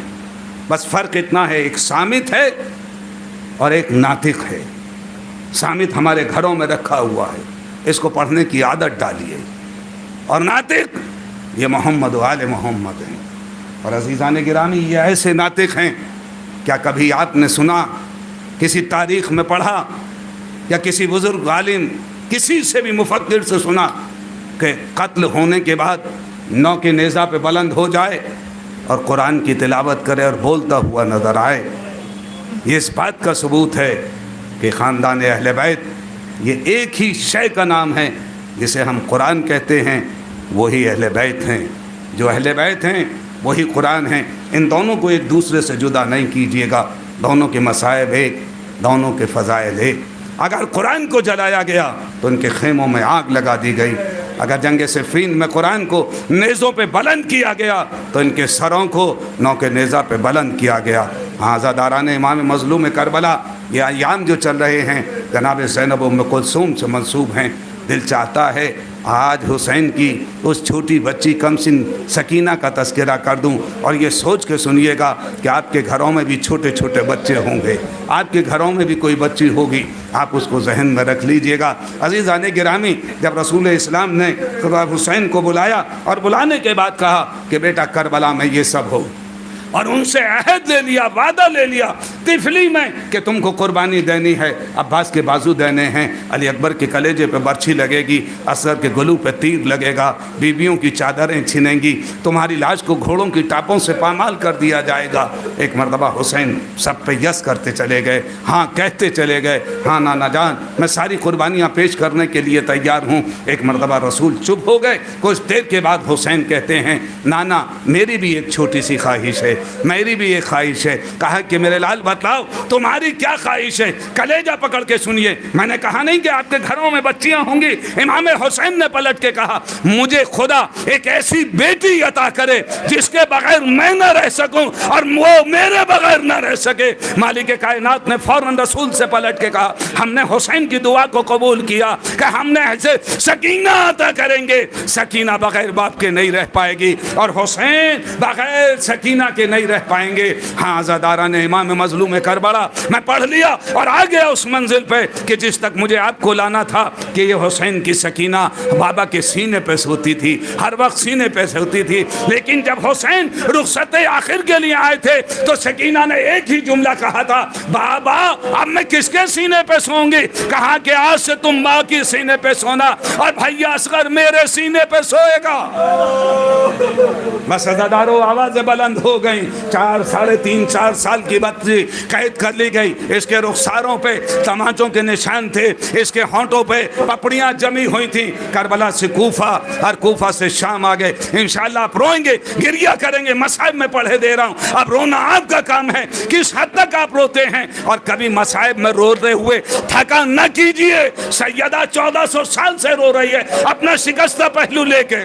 بس فرق اتنا ہے، ایک صامت ہے اور ایک ناطق ہے۔ صامت ہمارے گھروں میں رکھا ہوا ہے، اس کو پڑھنے کی عادت ڈالیے، اور ناطق یہ محمد و آل محمد ہیں۔ اور عزیزان گرامی، یہ ایسے ناطق ہیں، کیا کبھی آپ نے سنا، کسی تاریخ میں پڑھا، یا کسی بزرگ عالم، کسی سے بھی مفکر سے سنا کہ قتل ہونے کے بعد نو کے نیزہ پہ بلند ہو جائے اور قرآن کی تلاوت کرے اور بولتا ہوا نظر آئے؟ یہ اس بات کا ثبوت ہے کہ خاندان اہل بیت یہ ایک ہی شے کا نام ہے، جسے ہم قرآن کہتے ہیں وہی اہل بیت ہیں۔ جو اہل بیت ہیں وہی قرآن ہیں۔ ان دونوں کو ایک دوسرے سے جدا نہیں کیجیے گا، دونوں کے مصائب ایک، دونوں کے فضائل ایک۔ اگر قرآن کو جلایا گیا تو ان کے خیموں میں آگ لگا دی گئی، اگر جنگ صفین میں قرآن کو نیزوں پہ بلند کیا گیا تو ان کے سروں کو نو کے نیزہ پہ بلند کیا گیا۔ عزاداران امام مظلوم کربلا یہ ایام جو چل رہے ہیں جناب زینب ام کلثوم سے منسوب ہیں، دل چاہتا ہے آج حسین کی اس چھوٹی بچی کمسن سکینہ کا تذکرہ کر دوں، اور یہ سوچ کے سنیے گا کہ آپ کے گھروں میں بھی چھوٹے چھوٹے بچے ہوں گے، آپ کے گھروں میں بھی کوئی بچی ہوگی، آپ اس کو ذہن میں رکھ لیجئے گا۔ عزیزان گرامی، جب رسول اسلام نے حسین کو بلایا اور بلانے کے بعد کہا کہ بیٹا کربلا میں یہ سب ہو، اور ان سے عہد لے لیا، وعدہ لے لیا طفلی میں کہ تم کو قربانی دینی ہے، عباس کے بازو دینے ہیں، علی اکبر کے کلیجے پہ برچھی لگے گی، اصغر کے گلو پہ تیر لگے گا، بیویوں کی چادریں چھنیں گی، تمہاری لاش کو گھوڑوں کی ٹاپوں سے پامال کر دیا جائے گا۔ ایک مرتبہ حسین سب پہ یس کرتے چلے گئے، ہاں کہتے چلے گئے، ہاں نانا جان میں ساری قربانیاں پیش کرنے کے لیے تیار ہوں۔ ایک مرتبہ رسول چپ ہو گئے، کچھ دیر کے بعد حسین کہتے ہیں نانا میری بھی ایک چھوٹی سی خواہش ہے، میری بھی ایک خواہش ہے۔ کہا کہ میرے لال بتلاؤ تمہاری کیا خواہش ہے؟ کلیجہ پکڑ کے سنیے، میں نے کہا نہیں کہ آپ کے گھروں میں بچیاں ہوں گی۔ امام حسین نے پلٹ کے کہا مجھے خدا ایک ایسی بیٹی عطا کرے جس کے بغیر میں نہ رہ سکوں اور وہ میرے بغیر نہ رہ سکے۔ مالک کائنات نے فوراً رسول سے پلٹ کے کہا ہم نے حسین کی دعا کو قبول کیا کہ ہم نے ایسے سکینہ عطا کریں گے۔ سکینہ بغیر باپ کے نہیں رہ پائے گی اور حسین بغیر سکینہ کے نہیں رہ پائیں گے۔ ہاں عزاداران امام مظلوم کربلا، میں پڑھ لیا اور آ گیا اس منزل پہ کہ جس تک مجھے آپ کو لانا تھا کہ یہ حسین کی سکینہ بابا کے سینے پہ سوتی تھی، ہر وقت سینے پہ سوتی تھی، لیکن جب حسین رخصت آخر کے لیے آئے تھے تو سکینہ نے ایک ہی جملہ کہا تھا بابا اب میں کس کے سینے پہ سوؤں گی؟ کہا کہ آج سے تم ماں کی سینے پہ سونا اور بھیا اصغر میرے سینے پہ سوئے گا۔ بس عزادارو آوازیں بلند ہو گئیں، 3.5 4 کی بچی قید کر لی گئی، اس کے رخساروں پہ تماچوں کے نشان تھے، اس کے ہونٹوں پہ پپڑیاں جمی ہوئی تھیں۔ کربلا سے کوفہ اور کوفہ سے شام آگئے۔ انشاءاللہ آپ روئیں گے، گریہ کریں گے، مصائب میں پڑھے دے رہا ہوں، اب رونا آپ کا کام ہے۔ کس حد تک آپ روتے ہیں اور کبھی مصائب میں روتے ہوئے تھکا نہ کیجئے۔ سیدہ 1400 سال سے رو رہی ہے اپنا شکستہ پہلو لے کے،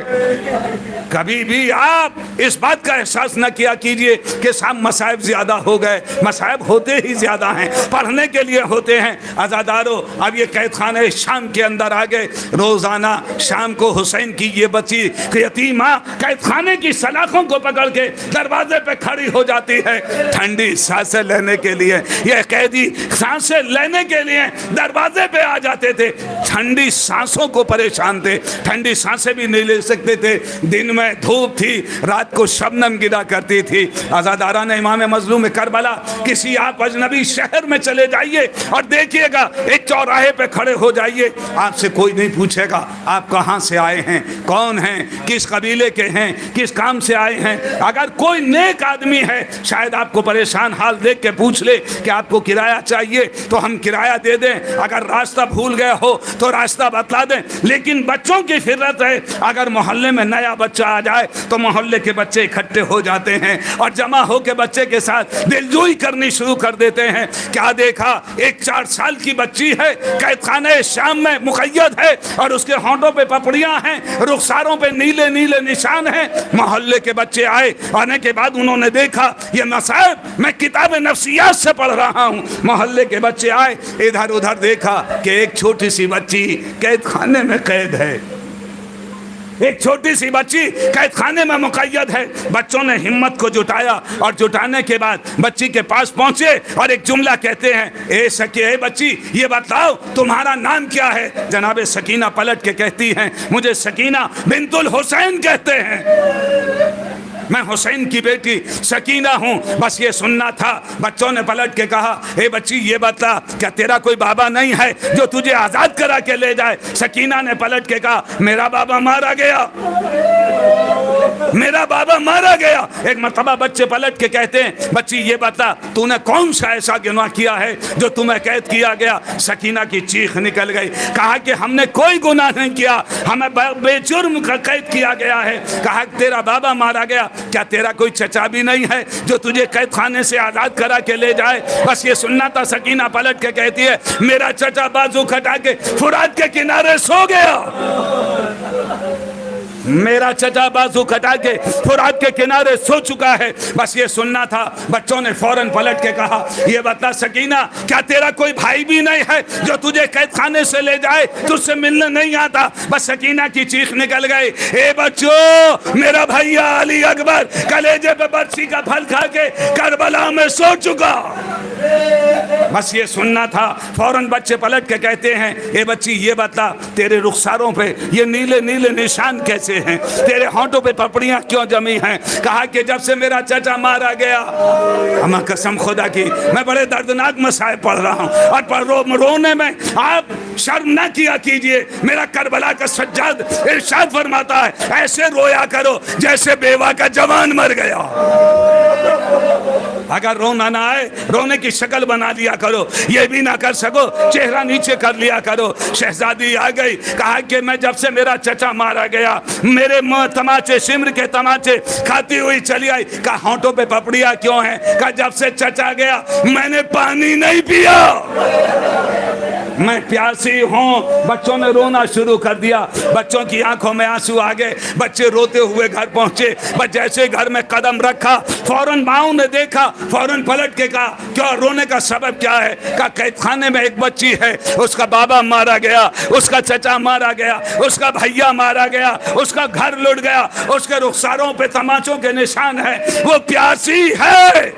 کبھی بھی آپ اس بات کا احساس نہ کیا کیجئے کہ سب مصائب زیادہ ہو گئے، مصائب ہوتے ہی زیادہ ہیں، پڑھنے کے لیے ہوتے ہیں۔ عزادارو اب یہ قید خانہ شام کے اندر آگئے، روزانہ شام کو حسین کی یہ بچی یتیمہ قید خانے کی سلاخوں کو پکڑ کے دروازے پہ کھڑی ہو جاتی ہے، ٹھنڈی سانسیں لینے کے لیے۔ یہ قیدی سانسیں لینے کے لیے دروازے پہ آ جاتے تھے، ٹھنڈی سانسوں کو پریشان تھے، ٹھنڈی سانسیں بھی نہیں لے سکتے تھے، دن میں دھوپ تھی، رات کو شبنم گرا کرتی تھی۔ عزاداران امام مظلوم کربلا کسی آپ اجنبی شہر میں چلے جائیے اور دیکھیے گا ایک چوراہے پہ کھڑے ہو جائیے، آپ سے کوئی نہیں پوچھے گا آپ کہاں سے آئے ہیں، کون ہیں، کس قبیلے کے ہیں، کس کام سے آئے ہیں۔ اگر کوئی نیک آدمی ہے شاید آپ کو پریشان حال دیکھ کے پوچھ لے کہ آپ کو کرایہ چاہیے تو ہم کرایہ دے دیں، اگر راستہ بھول گئے ہو تو راستہ بتلا دیں۔ لیکن بچوں کی فطرت ہے اگر محلے میں نیا بچہ آ جائے تو محلے کے بچے اکٹھے ہو جاتے ہیں اور جمع ہو کے بچے کے ساتھ دلجوئی کرنی شروع کر دیتے ہیں۔ کیا دیکھا ایک 4 سال کی بچی ہے، قید خانہ شام میں مقید ہے اور اس کے ہونٹوں پہ پپڑیاں ہیں، رخساروں پہ نیلے نیلے نشان ہیں۔ محلے کے بچے آئے، آنے کے بعد انہوں نے دیکھا یہ مصائب میں کتاب نفسیات سے پڑھ رہا ہوں۔ محلے کے بچے آئے، ادھر ادھر دیکھا کہ ایک چھوٹی سی بچی قید خانے میں قید ہے، ایک چھوٹی سی بچی قید خانے میں مقید ہے۔ بچوں نے ہمت کو جٹایا اور جٹانے کے بعد بچی کے پاس پہنچے اور ایک جملہ کہتے ہیں اے بچی یہ بتلاؤ تمہارا نام کیا ہے؟ جناب سکینہ پلٹ کے کہتی ہیں مجھے سکینہ بنت الحسین کہتے ہیں، میں حسین کی بیٹی سکینہ ہوں، بس یہ سننا تھا۔ بچوں نے پلٹ کے کہا اے بچی یہ بتلا کیا تیرا کوئی بابا نہیں ہے جو تجھے آزاد کرا کے لے جائے؟ سکینہ نے پلٹ کے کہا میرا بابا مارا گیا، میرا بابا مارا گیا۔ ایک مرتبہ بچے پلٹ کے کہتے ہیں بچی یہ بتا تو نے کون سا ایسا گناہ کیا ہے جو تمہیں قید کیا گیا؟ سکینہ کی چیخ نکل گئی، کہا کہ ہم نے کوئی گناہ نہیں کیا، ہمیں بے جرم قید کیا گیا ہے۔ کہا تیرا بابا مارا گیا، کیا تیرا کوئی چچا بھی نہیں ہے جو تجھے قید خانے سے آزاد کرا کے لے جائے؟ بس یہ سننا تھا۔ سکینہ پلٹ کے کہتی ہے میرا چچا بازو کھٹا کے فرات کے کنارے سو گیا، میرا چچا بازو کٹا کے فرات کے کنارے سو چکا ہے. بس یہ سننا تھا. بچوں نے فوراً پلٹ کے کہا یہ بتا سکینہ کیا تیرا کوئی بھائی بھی نہیں ہے جو تجھے قید خانے سے لے جائے, تجھ سے ملنے نہیں آتا؟ بس سکینہ کی چیخ نکل گئی, اے بچوں میرا بھیا علی اکبر کلیجے پہ برچی کا پھل کھا کے کربلا میں سو چکا. بس یہ سننا تھا. فوراً بچے پلٹ کے کہتے ہیں اے بچی یہ بتا تیرے رخساروں پہ یہ نیلے نیلے نشان کیسے ہیں, تیرے ہونٹوں پہ پپڑیاں کیوں جمی ہیں؟ کہا کہ جب سے میرا چچا مارا گیا. اما قسم خدا کی میں بڑے دردناک مصائب پڑھ رہا ہوں اور پر رونے میں آپ شرم نہ کیا کیجئے. میرا کربلا کا سجاد ارشاد فرماتا ہے ایسے رویا کرو جیسے بیوہ کا جوان مر گیا. اگر رونا نہ آئے رونے کی شکل بنا لیا کرو, یہ بھی نہ کر سکو چہرہ نیچے کر لیا کرو. شہزادی آ گئی, کہا کہ میں جب سے میرا چچا مارا گیا میرے تماچے سمر کے تماچے کھاتی ہوئی چلی آئی. کہا ہونٹوں پہ پپڑیاں کیوں ہیں؟ کہا جب سے چچا گیا میں نے پانی نہیں پیا, میں پیاسی ہوں. بچوں نے رونا شروع کر دیا. بچوں کی آنکھوں میں آنسو آ گئے. بچے روتے ہوئے گھر پہنچے. بس جیسے گھر میں قدم رکھا فوراً ماؤں نے دیکھا, فوراً پلٹ کے کہا کیا رونے کا سبب کیا ہے؟ کہا قید خانے میں ایک بچی ہے, اس کا بابا مارا گیا, اس کا چچا مارا گیا, اس کا بھیا مارا گیا, اس کا گھر لٹ گیا, اس کے رخساروں پہ تماچوں کے نشان ہیں, وہ پیاسی ہے.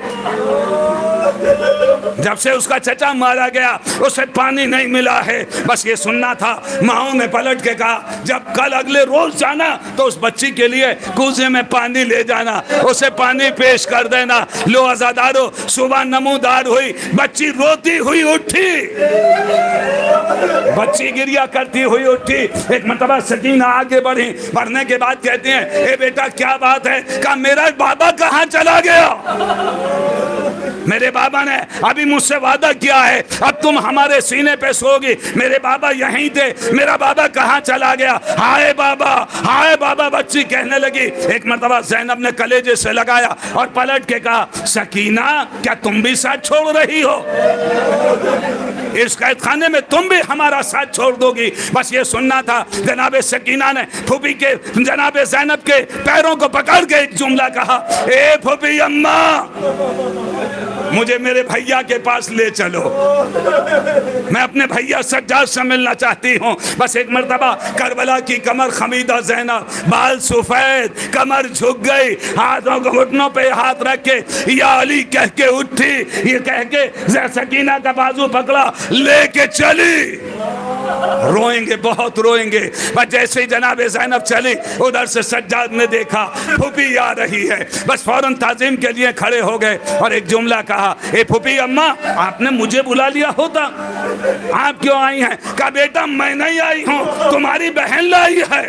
جب سے اس کا چچا مارا گیا اسے پانی نہیں ملا ہے. بس یہ سننا تھا. ماؤں نے پلٹ کے کہا جب کل اگلے روز جانا تو اس بچی کے لیے کوزے میں پانی لے جانا, اسے پانی پیش کر دینا. لو عزادارو صبح نمودار ہوئی, بچی روتی ہوئی اٹھی, بچی گریا کرتی ہوئی اٹھی. ایک مرتبہ سکینہ آگے بڑھی, بڑھنے کے بعد کہتے ہیں اے بیٹا کیا بات ہے؟ کہا میرا بابا کہاں چلا گیا؟ میرے بابا نے ابھی مجھ سے وعدہ کیا ہے اب تم ہمارے سینے پہ سوگی. میرے بابا یہیں تھے, میرا بابا کہاں چلا گیا؟ ہائے بابا, ہائے بابا, بچی کہنے لگی. ایک مرتبہ زینب نے کلیجے سے لگایا اور پلٹ کے کہا سکینہ کیا تم بھی ساتھ چھوڑ رہی ہو؟ اس قید خانے میں تم بھی ہمارا ساتھ چھوڑ دو گی؟ بس یہ سننا تھا. جناب سکینہ نے پھوپھی کے جناب زینب کے پیروں کو پکڑ کے ایک جملہ کہا, اے پھوپھی اماں مجھے میرے بھیا کے پاس لے چلو, میں اپنے بھیا سجاد سے ملنا چاہتی ہوں. بس ایک مرتبہ کربلا کی کمر خمیدہ زینب, بال سفید, کمر جھک گئی, ہاتھوں کو گھٹنوں پہ ہاتھ رکھ کے یا علی کہہ کے اٹھی. یہ کہہ کے سکینہ کا بازو پکڑا, لے کے چلی. روئیں گے, بہت روئیں گے. بس جیسے ہی جناب زینب چلی ادھر سے سجاد نے دیکھا پھوپھی آ رہی ہے. بس فوراً تعظیم کے لیے کھڑے ہو گئے اور ایک جملہ کہا, اے پھوپھی اماں آپ نے مجھے بلا لیا ہوتا, آپ کیوں آئی ہیں؟ کہا بیٹا میں نہیں آئی ہوں, تمہاری بہن لائی ہے,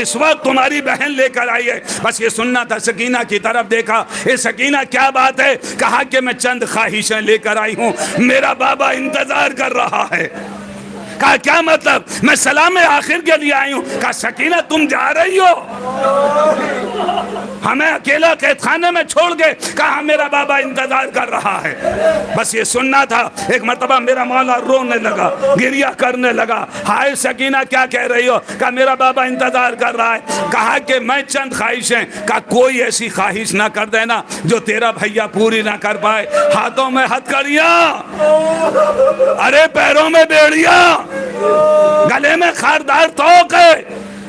اس وقت تمہاری بہن لے کر آئی ہے. بس یہ سننا تھا. سکینہ کی طرف دیکھا, اے سکینہ کیا بات ہے؟ کہا کہ میں چند خواہشیں لے کر آئی ہوں, میرا بابا انتظار کر رہا ہے. کہا کیا مطلب؟ میں سلام آخر کے لیے آئی ہوں. کہا سکینہ تم جا رہی ہو ہمیں اکیلا قید خانے میں چھوڑ کے؟ کہا میرا بابا انتظار کر رہا ہے. بس یہ سننا تھا. ایک مرتبہ میرا مولا رونے لگا, گریہ کرنے لگا. ہائے سکینہ کیا کہہ رہی ہو؟ کہا میرا بابا انتظار کر رہا ہے. کہا کہ میں چند خواہشیں. کہا کوئی ایسی خواہش نہ کر دینا جو تیرا بھیا پوری نہ کر پائے. ہاتھوں میں ہتھکڑیاں, ارے پیروں میں بیڑیاں, گلے میں خاردار توق ہے.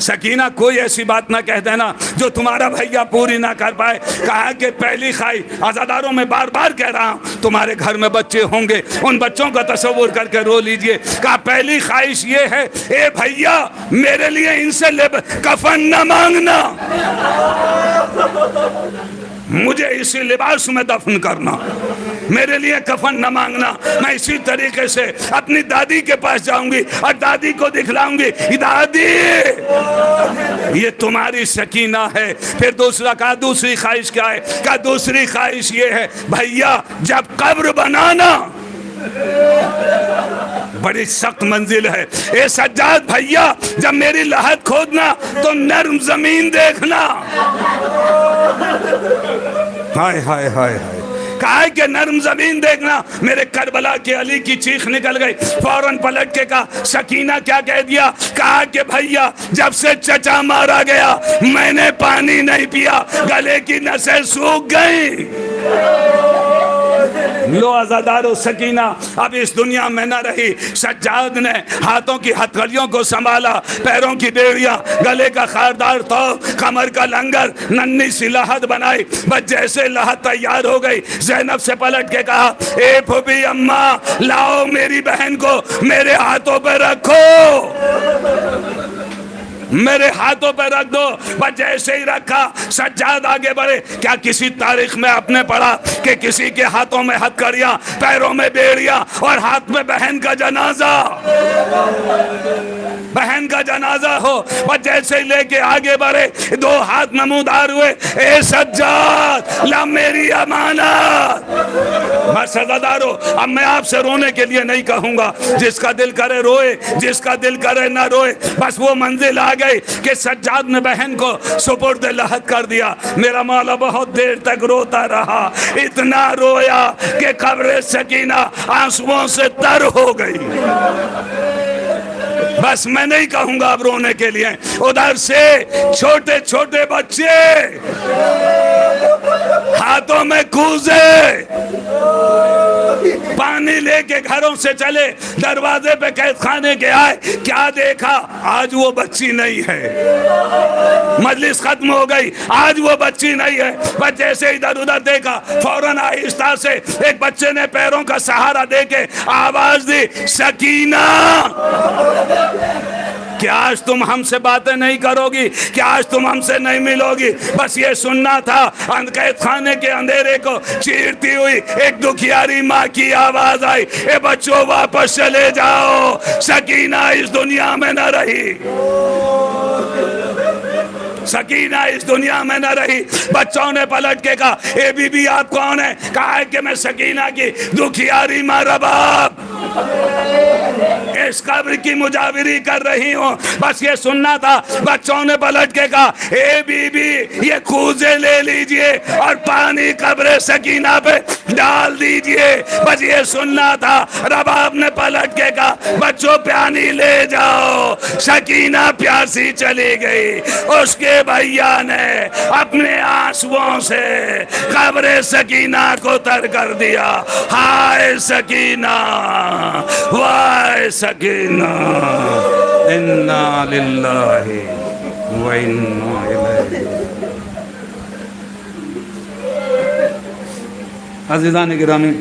سکینہ کوئی ایسی بات نہ کہہ دینا جو تمہارا بھیا پوری نہ کر پائے. کہا کہ پہلی خواہش, عزاداروں میں بار بار کہہ رہا ہوں تمہارے گھر میں بچے ہوں گے, ان بچوں کا تصور کر کے رو لیجئے. کہا پہلی خواہش یہ ہے اے بھیا میرے لیے ان سے کفن نہ مانگنا, مجھے اسی لباس میں دفن کرنا, میرے لیے کفن نہ مانگنا. میں اسی طریقے سے اپنی دادی کے پاس جاؤں گی اور دادی کو دکھلاؤں گی دادی یہ تمہاری سکینہ ہے. پھر دوسرا کہا دوسری خواہش کیا ہے؟ کہا دوسری خواہش یہ ہے بھیا جب قبر بنانا, بڑی سخت منزل ہے, اے سجاد بھیا جب میری لحد کھودنا تو نرم زمین دیکھنا. ہائے ہائے ہائے ہائے, کہا ہے کہ نرم زمین دیکھنا. میرے کربلا کے علی کی چیخ نکل گئی. فوراً پلٹ کے کہا سکینہ کیا کہہ دیا؟ کہا کہ بھیا جب سے چچا مارا گیا میں نے پانی نہیں پیا, گلے کی نسیں سوکھ گئیں. لو عزادارو سکینہ اب اس دنیا میں نہ رہی. سجاد نے ہاتھوں کی ہتھکڑیوں کو سنبھالا, پیروں کی بیڑیاں, گلے کا خاردار توق, کمر کا لنگر, ننھی سی لحد بنائی. بس جیسے لحد تیار ہو گئی زینب سے پلٹ کے کہا اے پھوپھی اماں لاؤ میری بہن کو میرے ہاتھوں پہ رکھو, میرے ہاتھوں پہ رکھ دو. بس جیسے ہی رکھا سجاد آگے بڑھے. کیا کسی تاریخ میں آپ نے پڑھا کہ کسی کے ہاتھوں میں ہتھکڑیاں, پیروں میں بیڑیاں اور ہاتھ میں بہن کا جنازہ, بہن کا جنازہ ہو؟ بس جیسے ہی لے کے آگے بڑھے دو ہاتھ نمودار ہوئے, اے سجاد لا میری امانت. بس سزادارو اب میں آپ سے رونے کے لیے نہیں کہوں گا, جس کا دل کرے روئے, جس کا دل کرے نہ روئے. بس وہ منزل آ گئی کہ سجاد نے بہن کو سپرد لحد کر دیا. میرا مولا بہت دیر تک روتا رہا, اتنا رویا کہ قبر سکینہ آنسوؤں سے تر ہو گئی. بس میں نہیں کہوں گا اب رونے کے لیے. ادھر سے چھوٹے چھوٹے بچے ہاتھوں میں کوزے پانی لے کے گھروں سے چلے, دروازے پہ قید خانے کے آئے. کیا دیکھا؟ آج وہ بچی نہیں ہے. مجلس ختم ہو گئی, آج وہ بچی نہیں ہے. بس جیسے ادھر ادھر دیکھا فوراً آہستہ سے ایک بچے نے پیروں کا سہارا دے کے آواز دی سکینہ. کیا آج تم ہم سے باتیں نہیں کرو گی؟ کیا آج تم ہم سے نہیں ملو گی؟ بس یہ سننا تھا. قید خانے کے اندھیرے کو چیرتی ہوئی ایک دکھیاری ماں کی آواز آئی, اے بچوں واپس چلے جاؤ, سکینہ اس دنیا میں نہ رہی, سکینہ اس دنیا میں نہ رہی. بچوں نے پلٹ کے کہا اے بی بی آپ کون ہیں؟ کہا ہے کہ میں سکینہ کی دکھیاری ماں رباب اس قبر کی مجاوری کر رہی ہوں. بس یہ سننا تھا. بچوں نے پلٹ کے کہا اے بی بی یہ کوزے لے لیجئے اور پانی قبر سکینہ پہ ڈال دیجئے. بس یہ سننا تھا. رباب نے پلٹ کے کہا بچوں پانی لے جاؤ. سکینہ پیاسی چلی گئی. اس کے بھیا نے اپنے آنسوؤں سے قبر سکینہ کو تر کر دیا. ہائے سکینہ وائے سکینہ, انا للہ و انا الیہ. عزیزان گرامی